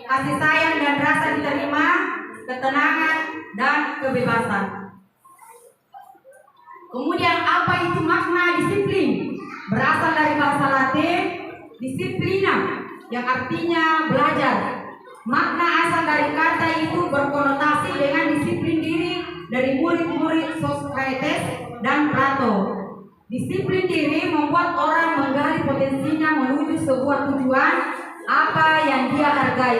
kasih sayang dan rasa diterima, ketenangan dan kebebasan. Kemudian apa itu makna disiplin? Berasal dari bahasa Latin disiplina, yang artinya belajar. Makna asal dari kata itu berkonotasi dengan disiplin diri dari murid-murid Socrates dan Plato. Disiplin diri membuat orang menggali potensinya menuju sebuah tujuan apa yang dia hargai.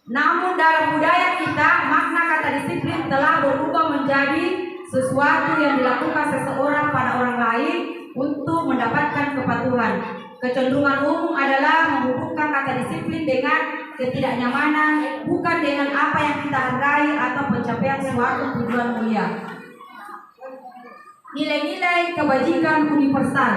Namun dalam budaya kita, makna kata disiplin telah berubah menjadi sesuatu yang dilakukan seseorang pada orang lain untuk mendapatkan kepatuhan. Kecenderungan umum adalah menghubungkan kata disiplin dengan ketidaknyamanan, bukan dengan apa yang kita hargai atau pencapaian suatu tujuan mulia. Nilai-nilai kebajikan universal.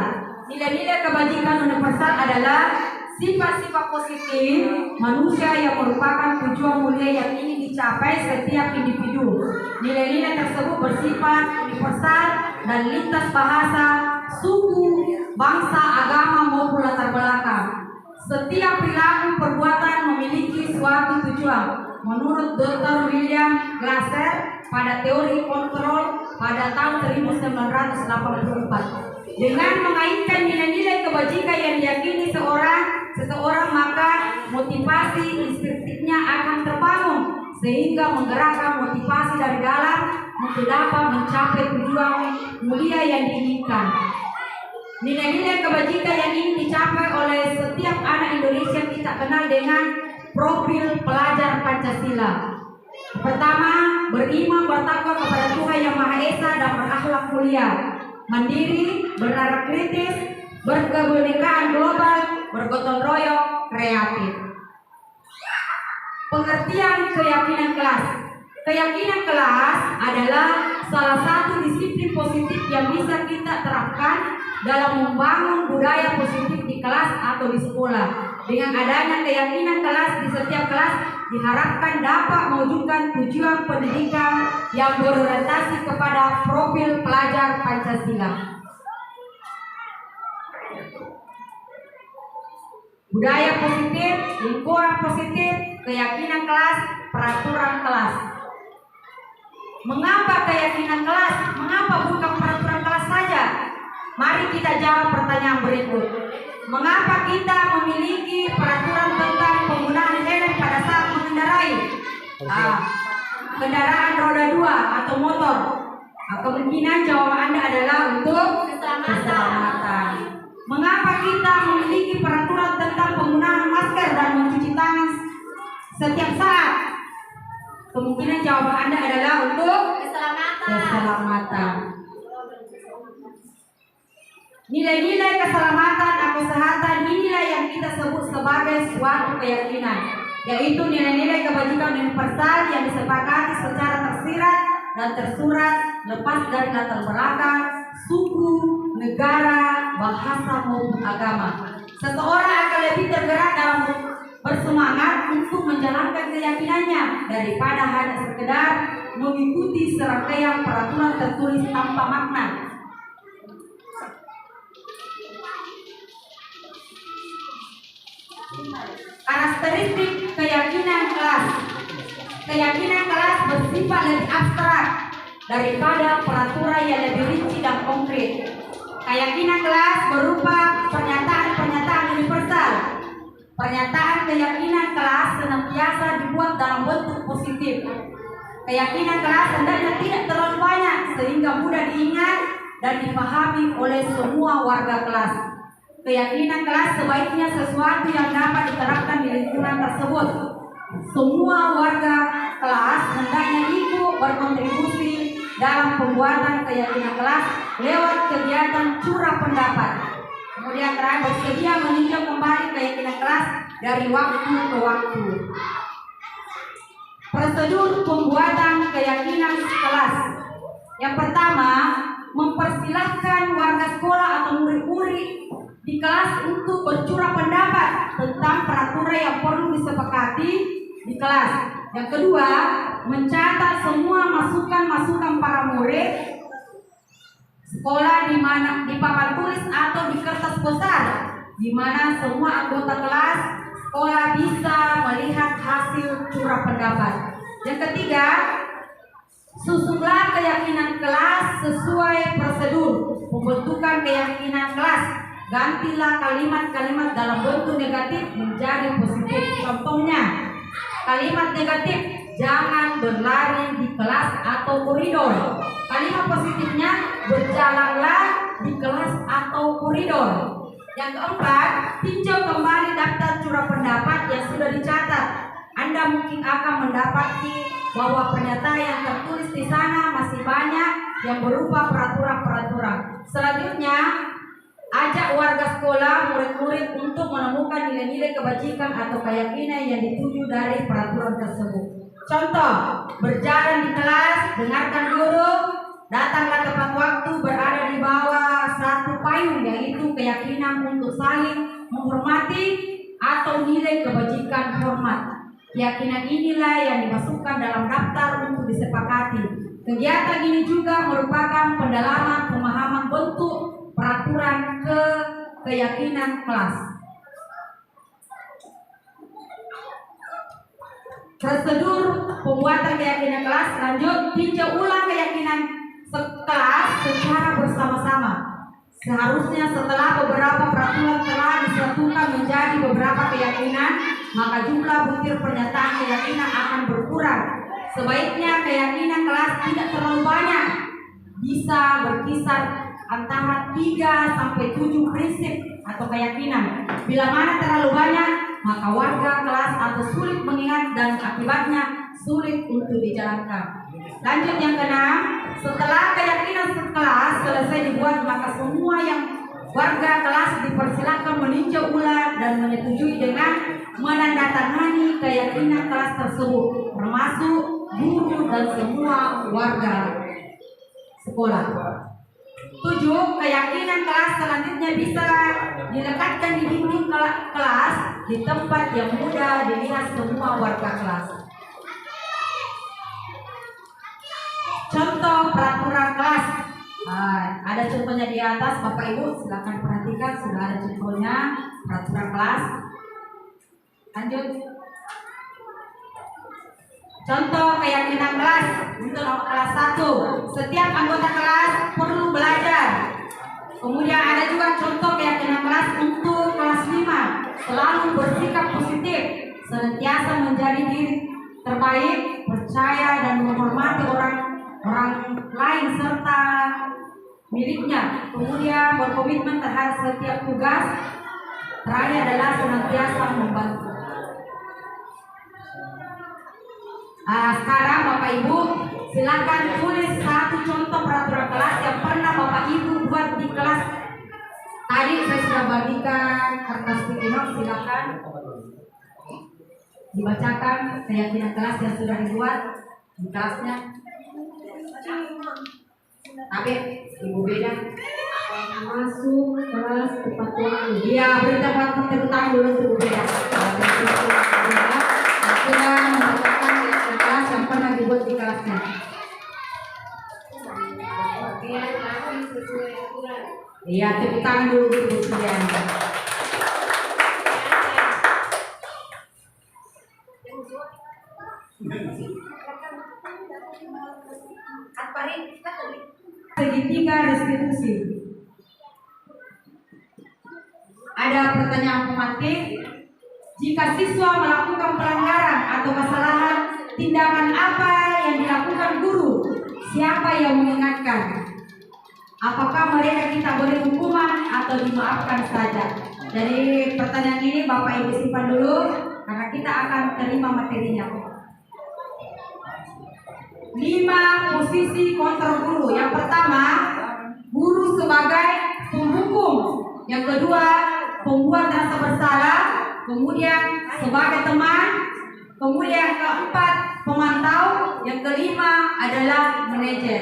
Nilai-nilai kebajikan universal adalah sifat-sifat positif manusia yang merupakan tujuan mulia yang ingin dicapai setiap individu. Nilai-nilai tersebut bersifat universal dan lintas bahasa, suku, bangsa, agama maupun latar belakang. Setiap perilaku perbuatan memiliki suatu tujuan. Menurut Dr. William Glasser pada teori kontrol pada tahun 1984, dengan mengaitkan nilai-nilai kebajikan yang diyakini seseorang, maka motivasi instinktifnya akan terbangun sehingga menggerakkan motivasi dari dalam untuk dapat mencapai tujuan mulia yang diinginkan. Nilai-nilai kebajikan yang ingin dicapai oleh setiap anak Indonesia kita kenal dengan profil pelajar Pancasila. Pertama, beriman bertakwa kepada Tuhan Yang Maha Esa dan berakhlak mulia, mandiri, bernalar kritis, berkebinekaan global, bergotong royong, kreatif. Pengertian keyakinan kelas. Keyakinan kelas adalah salah satu disiplin positif yang bisa kita terapkan dalam membangun budaya positif di kelas atau di sekolah. Dengan adanya keyakinan kelas di setiap kelas diharapkan dapat mewujudkan tujuan pendidikan yang berorientasi kepada profil pelajar Pancasila. Budaya positif, lingkungan positif, keyakinan kelas, peraturan kelas. Mengapa keyakinan kelas? Mengapa bukan peraturan kelas saja? Mari kita jawab pertanyaan berikut. Mengapa kita memiliki peraturan tentang penggunaan helm pada saat mengendarai kendaraan roda 2 atau motor? Kemungkinan jawaban Anda adalah untuk keselamatan. Mengapa kita memiliki peraturan tentang penggunaan masker dan mencuci tangan setiap saat? Kemungkinan jawaban Anda adalah untuk keselamatan. Nilai-nilai keselamatan dan kesehatan inilah yang kita sebut sebagai suatu keyakinan, yaitu nilai-nilai kebajikan universal yang disepakati secara tersirat dan tersurat lepas dari latar belakang, suku, negara, bahasa maupun agama. Seseorang akan lebih tergerak dalam bersemangat untuk menjalankan keyakinannya daripada hanya sekedar mengikuti serangkaian peraturan tertulis tanpa makna. Karakteristik keyakinan kelas. Keyakinan kelas bersifat lebih abstrak daripada peraturan yang lebih rinci dan konkret. Keyakinan kelas berupa pernyataan-pernyataan universal. Pernyataan keyakinan kelas senantiasa dibuat dalam bentuk positif. Keyakinan kelas hendaknya tidak terlalu banyak sehingga mudah diingat dan dipahami oleh semua warga kelas. Keyakinan kelas sebaiknya sesuatu yang dapat diterapkan di lingkungan tersebut. Semua warga kelas hendaknya ikut berkontribusi dalam pembuatan keyakinan kelas lewat kegiatan curah pendapat. Kemudian terakhir, bersedia meninjau kembali keyakinan kelas dari waktu ke waktu. Prosedur pembuatan keyakinan kelas. Yang pertama, mempersilahkan warga sekolah atau murid-murid di kelas untuk bercurah pendapat tentang peraturan yang perlu disepakati di kelas. Yang kedua, mencatat semua masukan-masukan para murid sekolah di papan tulis atau di kertas besar, di mana semua anggota kelas sekolah bisa melihat hasil curah pendapat. Yang ketiga, susunlah keyakinan kelas sesuai prosedur pembentukan keyakinan kelas. Gantilah kalimat-kalimat dalam bentuk negatif menjadi positif. Contohnya, kalimat negatif, jangan berlari di kelas atau koridor. Kalimat positifnya, berjalanlah di kelas atau koridor. Yang keempat, tinjau kembali daftar curah pendapat yang sudah dicatat. Anda mungkin akan mendapati bahwa pernyataan yang tertulis di sana masih banyak yang berupa peraturan-peraturan. Selanjutnya, ajak warga sekolah, murid-murid untuk menemukan nilai-nilai kebajikan atau keyakinan yang dituju dari peraturan tersebut. Contoh, berjalan di kelas, dengarkan guru, datanglah tepat waktu, berada di bawah satu payung, yaitu keyakinan untuk saling menghormati atau nilai kebajikan hormat. Keyakinan inilah yang dimasukkan dalam daftar untuk disepakati. Kegiatan ini juga merupakan pendalaman pemahaman bentuk peraturan keyakinan kelas. Prosedur pembuatan keyakinan kelas. Lanjut, tinjau ulang keyakinan kelas secara bersama-sama. Seharusnya setelah beberapa peraturan telah disatukan menjadi beberapa keyakinan, maka jumlah butir pernyataan keyakinan akan berkurang. Sebaiknya keyakinan kelas tidak terlalu banyak, bisa berkisar antara 3 sampai 7 prinsip atau keyakinan. Bila mana terlalu banyak, maka warga kelas atau sulit mengingat dan akibatnya sulit untuk dijalankan. Lanjut yang keenam, setelah keyakinan kelas selesai dibuat, maka semua yang warga kelas dipersilakan meninjau ulang dan menyetujui dengan menandatangani keyakinan kelas tersebut, termasuk guru dan semua warga sekolah. 7. Keyakinan kelas selanjutnya bisa dilekatkan di dinding kelas di tempat yang mudah dilihat semua warga kelas. Contoh peraturan kelas. Ada contohnya di atas, Bapak Ibu silakan perhatikan, sudah ada contohnya peraturan kelas. Lanjut. Contoh keyakinan kelas untuk kelas 1, setiap anggota kelas perlu belajar. Kemudian ada juga contoh keyakinan kelas untuk kelas 5, selalu bersikap positif, senantiasa menjadi diri terbaik, percaya dan menghormati orang lain serta miliknya. Kemudian berkomitmen terhadap setiap tugas. Terakhir adalah senantiasa membantu. Sekarang Bapak Ibu silakan tulis satu contoh peraturan kelas yang pernah Bapak Ibu buat di kelas. Tadi saya sudah bagikan kertas sticky note, silakan dibacakan keyakinan kelas yang sudah dibuat di kelasnya. Tapi Ibu Beda masuk kelas tepat waktu. Iya, beri tepuk tangan dulu Ibu Beda. Sudah membacakan keyakinan kelas yang pernah dibuat di kelasnya. Iya, tepuk tangan dulu Ibu Sudiana. Segitiga restitusi. Ada pertanyaan pemantik. Jika siswa melakukan pelanggaran atau kesalahan, tindakan apa yang dilakukan guru? Siapa yang mengingatkan? Apakah mereka kita beri hukuman atau dimaafkan saja? Jadi pertanyaan ini Bapak Ibu simpan dulu karena kita akan terima materinya. 5 posisi kontrol guru. Yang pertama, guru sebagai penghukum. Yang kedua, pembuat rasa bersalah. Kemudian sebagai teman. Kemudian yang keempat, pemantau. Yang kelima adalah manajer.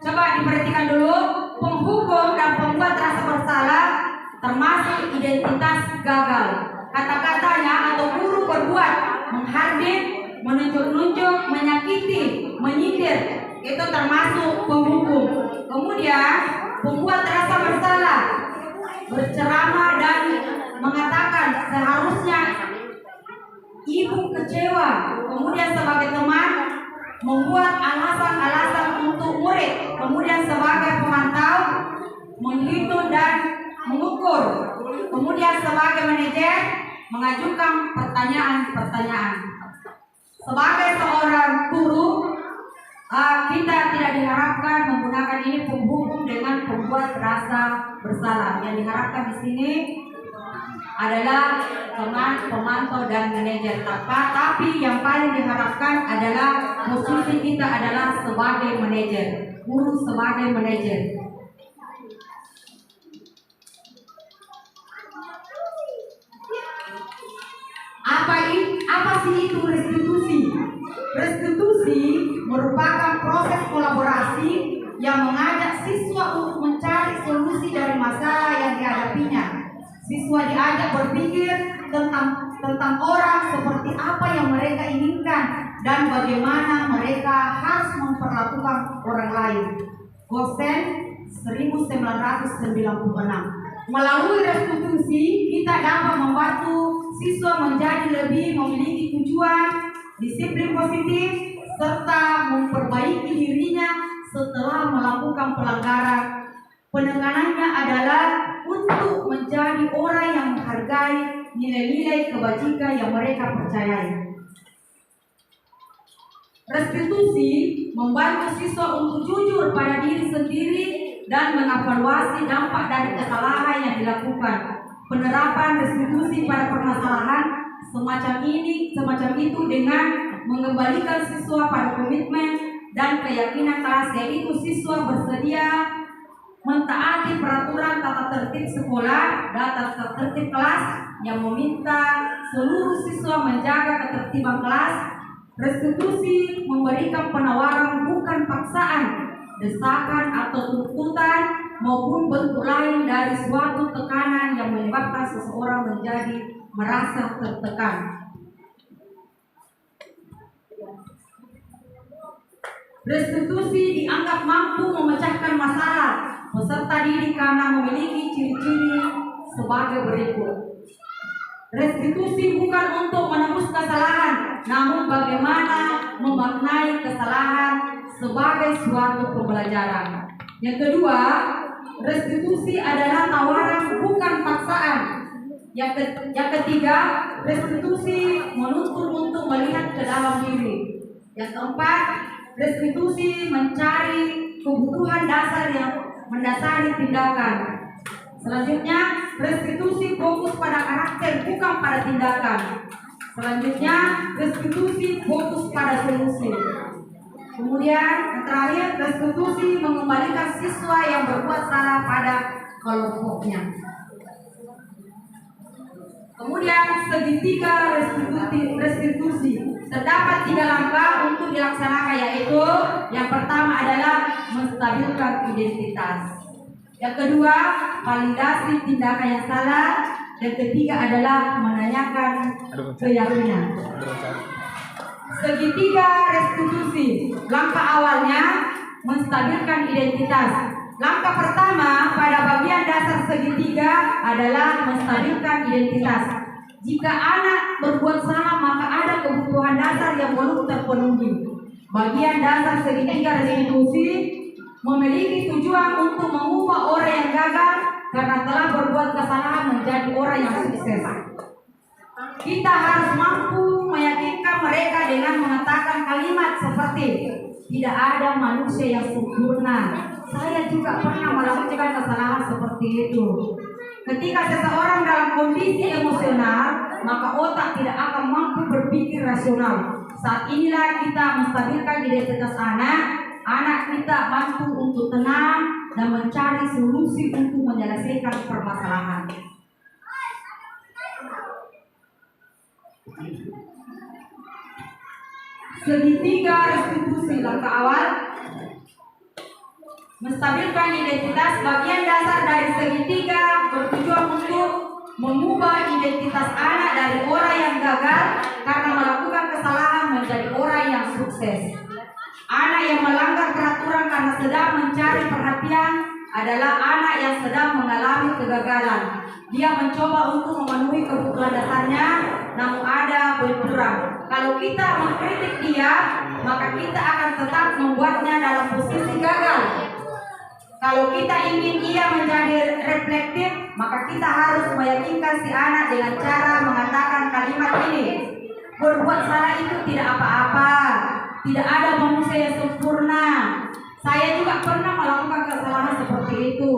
Coba diperhatikan dulu, penghukum dan pembuat rasa bersalah termasuk identitas gagal. Kata-katanya atau guru berbuat menghardik, menunjuk-nunjuk, menyakiti, menyindir, itu termasuk penghukum. Kemudian pembuat rasa bersalah berceramah dan mengatakan seharusnya ibu kecewa. Kemudian sebagai teman membuat alasan-alasan untuk murid. Kemudian sebagai pemantau menghitung dan mengukur. Kemudian sebagai manajer mengajukan pertanyaan-pertanyaan. Sebagai seorang guru, kita tidak diharapkan menggunakan ini penghukum dengan pembuat rasa bersalah. Yang diharapkan di sini adalah teman, pemantau dan manajer. Tapi yang paling diharapkan adalah posisi kita adalah sebagai manajer, guru sebagai manajer. Apa sih itu restitusi? Restitusi merupakan proses kolaborasi yang mengajak siswa untuk mencari solusi dari masalah yang dihadapinya. Siswa diajak berpikir tentang orang seperti apa yang mereka inginkan dan bagaimana mereka harus memperlakukan orang lain. Gosen 1996. Melalui restitusi kita dapat membantu siswa menjadi lebih memiliki tujuan, disiplin positif, serta memperbaiki dirinya setelah melakukan pelanggaran. Penekanannya adalah untuk menjadi orang yang menghargai nilai-nilai kebajikan yang mereka percayai. Restitusi membantu siswa untuk jujur pada diri sendiri dan mengevaluasi dampak dari kesalahan yang dilakukan. Penerapan restitusi pada permasalahan semacam itu dengan mengembalikan siswa pada komitmen dan keyakinan kelas, yaitu siswa bersedia mentaati peraturan tata tertib sekolah dan tata tertib kelas yang meminta seluruh siswa menjaga ketertiban kelas. Restitusi memberikan penawaran bukan paksaan, desakan atau tuntutan maupun bentuk lain dari suatu tekanan yang menyebabkan seseorang menjadi merasa tertekan. Restitusi dianggap mampu memecahkan masalah peserta didik karena memiliki ciri-ciri sebagai berikut. Restitusi bukan untuk menebus kesalahan, namun bagaimana memaknai kesalahan sebagai suatu pembelajaran. Yang kedua, restitusi adalah tawaran bukan paksaan. Yang ketiga, restitusi menuntut untuk melihat ke dalam diri. Yang keempat, restitusi mencari kebutuhan dasar yang mendasari tindakan. Selanjutnya, restitusi fokus pada karakter bukan pada tindakan. Selanjutnya, restitusi fokus pada solusi. Kemudian yang terakhir, restitusi mengembalikan siswa yang berbuat salah pada kelompoknya. Kemudian segitiga restitusi terdapat 3 langkah untuk dilaksanakan, yaitu yang pertama adalah menstabilkan identitas. Yang kedua, validasi tindakan yang salah. Yang ketiga adalah menanyakan keyakinan. Segitiga restitusi. Langkah awalnya menstabilkan identitas. Langkah pertama pada bagian dasar segitiga adalah menstabilkan identitas. Jika anak berbuat salah, maka ada kebutuhan dasar yang belum terpenuhi. Bagian dasar segitiga restitusi memiliki tujuan untuk mengubah orang yang gagal karena telah berbuat kesalahan menjadi orang yang sukses. Kita harus mampu meyakinkan mereka dengan mengatakan kalimat seperti, tidak ada manusia yang sempurna. Saya juga pernah melakukan kesalahan seperti itu. Ketika seseorang dalam kondisi emosional, maka otak tidak akan mampu berpikir rasional. Saat inilah kita menstabilkan identitas anak. Anak kita mampu untuk tenang dan mencari solusi untuk menyelesaikan permasalahan. Segitiga restitusi. Langkah awal menstabilkan identitas. Bagian dasar dari segitiga bertujuan untuk mengubah identitas anak dari orang yang gagal karena melakukan kesalahan menjadi orang yang sukses. Anak yang melanggar peraturan karena sedang mencari perhatian adalah anak yang sedang mengalami kegagalan. Dia mencoba untuk memenuhi kebutuhan dasarnya, namun ada benturan. Kalau kita mengkritik dia, maka kita akan tetap membuatnya dalam posisi gagal. Kalau kita ingin ia menjadi reflektif, maka kita harus meyakinkan si anak dengan cara mengatakan kalimat ini. Berbuat salah itu tidak apa-apa. Tidak ada manusia yang sempurna. Saya juga pernah melakukan kesalahan seperti itu.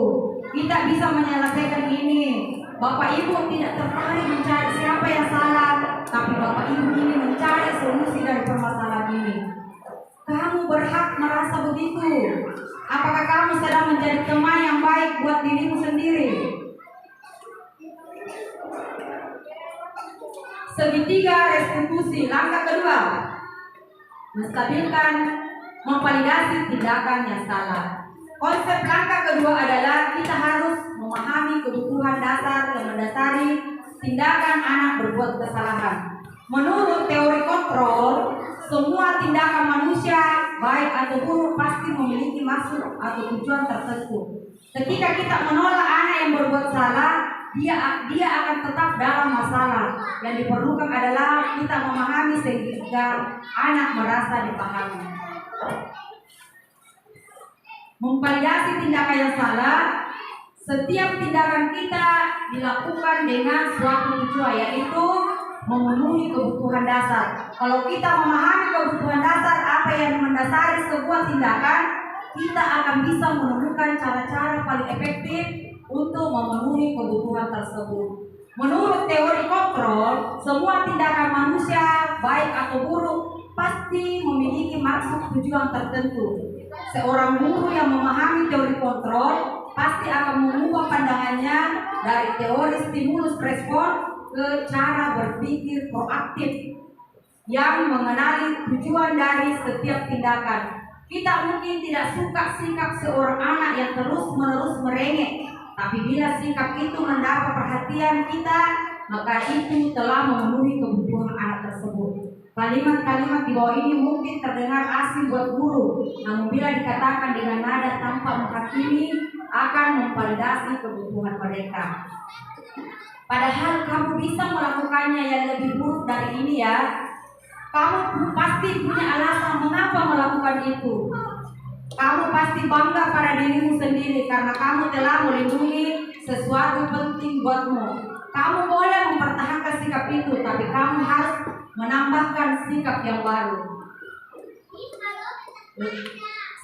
Kita bisa menyelesaikan ini. Bapak Ibu tidak tertarik mencari siapa yang salah, tapi Bapak Ibu ini mencari solusi dari permasalahan ini. Kamu berhak merasa begitu. Apakah kamu sedang menjadi teman yang baik buat dirimu sendiri? Segitiga restitusi. Langkah kedua, menstabilkan, memvalidasi tindakan yang salah. Konsep langkah kedua adalah kita harus memahami kebutuhan dasar yang mendasari tindakan anak berbuat kesalahan. Menurut teori kontrol, semua tindakan manusia, baik atau buruk, pasti memiliki maksud atau tujuan tertentu. Ketika kita menolak anak yang berbuat salah, dia akan tetap dalam masalah. Yang diperlukan adalah kita memahami sehingga anak merasa dipahami. Memvalidasi tindakan yang salah. Setiap tindakan kita dilakukan dengan suatu tujuan, yaitu memenuhi kebutuhan dasar. Kalau kita memahami kebutuhan dasar apa yang mendasari sebuah tindakan, kita akan bisa menemukan cara-cara paling efektif untuk memenuhi kebutuhan tersebut. Menurut teori kontrol, semua tindakan manusia, baik atau buruk, pasti memiliki maksud tujuan tertentu. Seorang guru yang memahami teori kontrol pasti akan mengubah pandangannya dari teori stimulus respon ke cara berpikir proaktif yang mengenali tujuan dari setiap tindakan. Kita mungkin tidak suka sikap seorang anak yang terus-menerus merengek, tapi bila sikap itu mendapat perhatian kita, maka itu telah memenuhi kebutuhan anak tersebut. Kalimat-kalimat di bawah ini mungkin terdengar asing buat guru, namun bila dikatakan dengan nada tanpa menghakimi, akan memvalidasi kebutuhan mereka. Padahal kamu bisa melakukannya yang lebih buruk dari ini ya. Kamu pasti punya alasan mengapa melakukan itu. Kamu pasti bangga pada dirimu sendiri karena kamu telah melindungi sesuatu penting buatmu. Kamu boleh mempertahankan sikap itu, tapi kamu harus menambahkan sikap yang baru.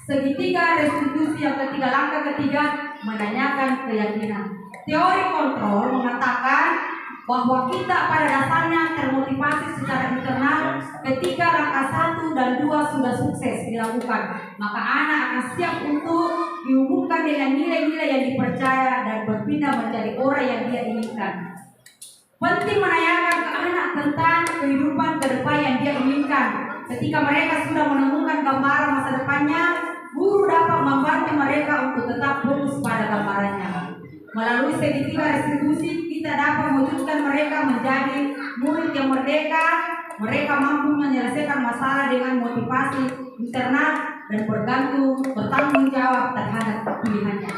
Segitiga restitusi yang ketiga, langkah ketiga, menanyakan keyakinan. Teori kontrol mengatakan bahwa kita pada dasarnya termotivasi secara internal ketika langkah 1 dan 2 sudah sukses dilakukan. Maka anak akan siap untuk dihubungkan dengan nilai-nilai yang dipercaya dan berpindah menjadi orang yang dia inginkan. Penting menanyakan ke anak tentang kehidupan ke depan yang dia inginkan. Ketika mereka sudah menemukan gambaran masa depannya, guru dapat membantu mereka untuk tetap fokus pada gambarannya. Melalui segitiga restitusi, kita dapat mewujudkan mereka menjadi murid yang merdeka. Mereka mampu menyelesaikan masalah dengan motivasi internal dan bertanggung jawab terhadap pilihannya.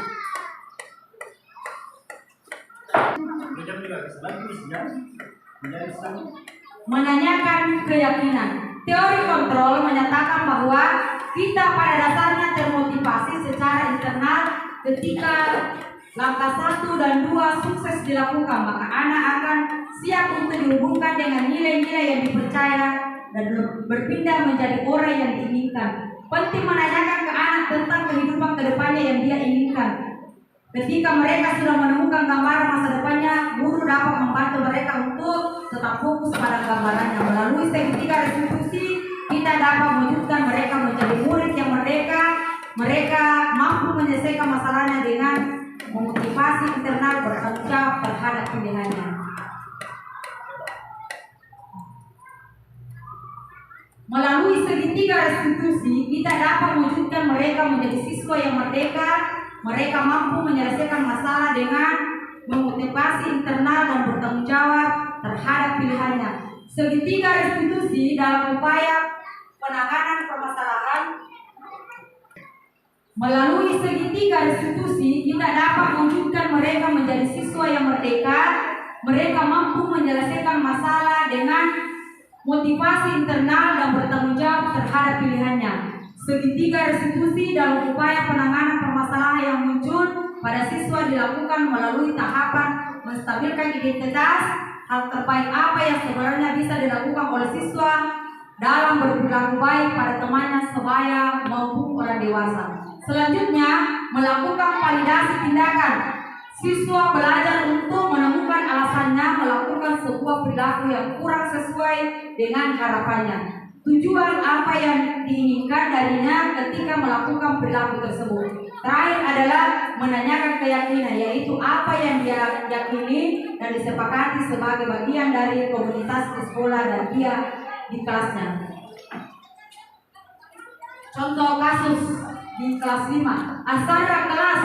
Menanyakan keyakinan. Teori kontrol menyatakan bahwa kita pada dasarnya termotivasi secara internal ketika langkah 1 dan 2 sukses dilakukan, maka anak akan siap untuk dihubungkan dengan nilai-nilai yang dipercaya dan berpindah menjadi orang yang diinginkan. Penting menanyakan ke anak tentang kehidupan kedepannya yang dia inginkan. Ketika mereka sudah menemukan gambaran masa depannya, guru dapat membantu mereka untuk tetap fokus pada gambarannya. Melalui segitiga restitusi, kita dapat mewujudkan mereka menjadi murid yang merdeka. Mereka mampu menyelesaikan masalahnya dengan memotivasi internal, bertanggung jawab terhadap pilihannya. Melalui segitiga restitusi, kita dapat mewujudkan mereka menjadi siswa yang merdeka. Mereka mampu menyelesaikan masalah dengan memotivasi internal dan bertanggung jawab terhadap pilihannya. Segitiga restitusi dalam upaya penanganan permasalahan. Melalui segitiga restitusi, kita dapat mewujudkan mereka menjadi siswa yang merdeka. Mereka mampu menyelesaikan masalah dengan motivasi internal dan bertanggung jawab terhadap pilihannya. Segitiga restitusi dalam upaya penanganan permasalahan yang muncul pada siswa dilakukan melalui tahapan menstabilkan identitas, hal terbaik apa yang sebenarnya bisa dilakukan oleh siswa dalam berperilaku baik pada temannya sebaya maupun orang dewasa. Selanjutnya, melakukan validasi tindakan. Siswa belajar untuk menemukan alasannya melakukan sebuah perilaku yang kurang sesuai dengan harapannya. Tujuan apa yang diinginkan darinya ketika melakukan perilaku tersebut. Terakhir adalah menanyakan keyakinan, yaitu apa yang dia yakini dan disepakati sebagai bagian dari komunitas di sekolah dan dia di kelasnya. Contoh kasus di kelas 5, Asara kelas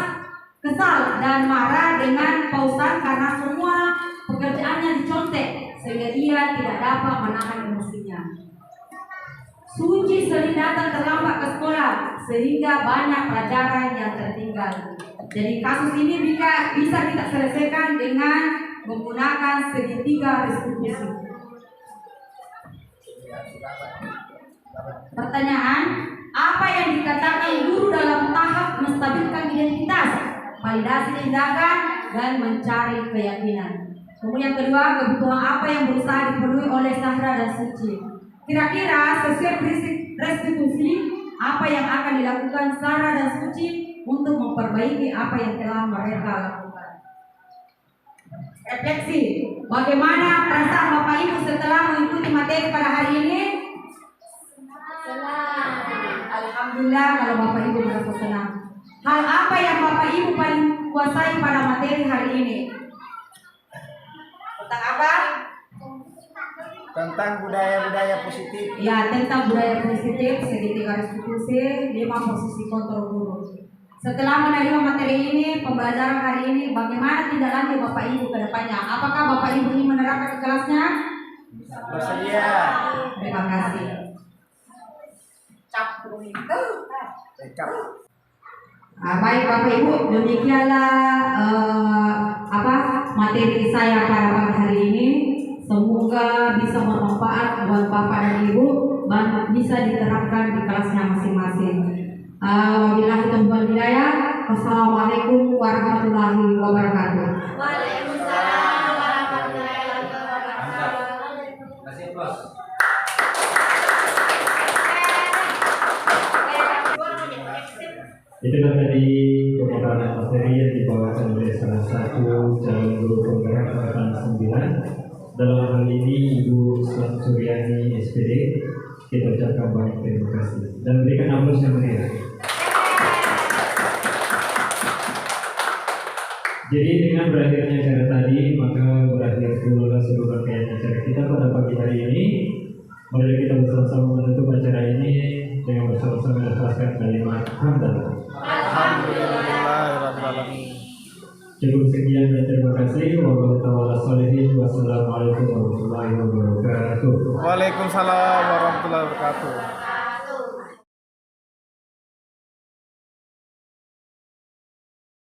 kesal dan marah dengan Pak Ustadz karena semua pekerjaannya dicontek sehingga dia tidak dapat menahan emosinya. Suci sering datang terlambat ke sekolah sehingga banyak pelajaran yang tertinggal. Jadi kasus ini bisa kita selesaikan dengan menggunakan segitiga restitusi. Pertanyaan, apa yang dikatakan guru dalam tahap menstabilkan identitas, validasi tindakan, dan mencari keyakinan? Kemudian kedua, kebutuhan apa yang berusaha dipenuhi oleh Sahra dan Suci? Kira-kira sesuai prinsip restitusi, apa yang akan dilakukan Sahra dan Suci untuk memperbaiki apa yang telah mereka lakukan? Refleksi, bagaimana perasaan Bapak Ibu setelah mengikuti materi pada hari ini? Senang. Alhamdulillah kalau Bapak Ibu merasa senang. Hal apa yang Bapak Ibu paling kuasai pada materi hari ini? Tentang apa? Tentang budaya-budaya positif. Ya, tentang budaya positif, segitiga restitusi, 5 posisi kontrol guru. Setelah menerima materi ini, pembelajaran hari ini, bagaimana tindak lanjut Bapak Ibu ke depannya? Apakah Bapak Ibu ingin menerapkan di kelasnya? Bersedia. Terima kasih. Baik Bapak Ibu, demikianlah materi saya pada pagi hari ini. Semoga bisa bermanfaat buat Bapak dan Ibu dan bisa diterapkan di kelasnya masing-masing. Wabillahi taufiq wal hidayah. Wassalamualaikum warahmatullahi wabarakatuh. Waalaikumsalam warahmatullahi wabarakatuh. Itu kan tadi pemaparan materi yang dibawakan oleh salah satu calon guru penggerak angkatan 9. Dalam hal ini Ibu Suryani SPD. Kita ucapkan banyak terima kasih dan berikan aplaus yang meriah. Jadi dengan berakhirnya acara tadi maka berakhir pula seluruh rangkaian acara kita pada pagi hari ini. Mari kita bersama-sama menutup acara ini dengan bersama-sama mengikhlaskan kalimat hamdalah. Alhamdulillahirrahmanirrahim. Cukup sekian dan terima kasih. Wassalamualaikum warahmatullahi wabarakatuh. Waalaikumsalam warahmatullahi wabarakatuh.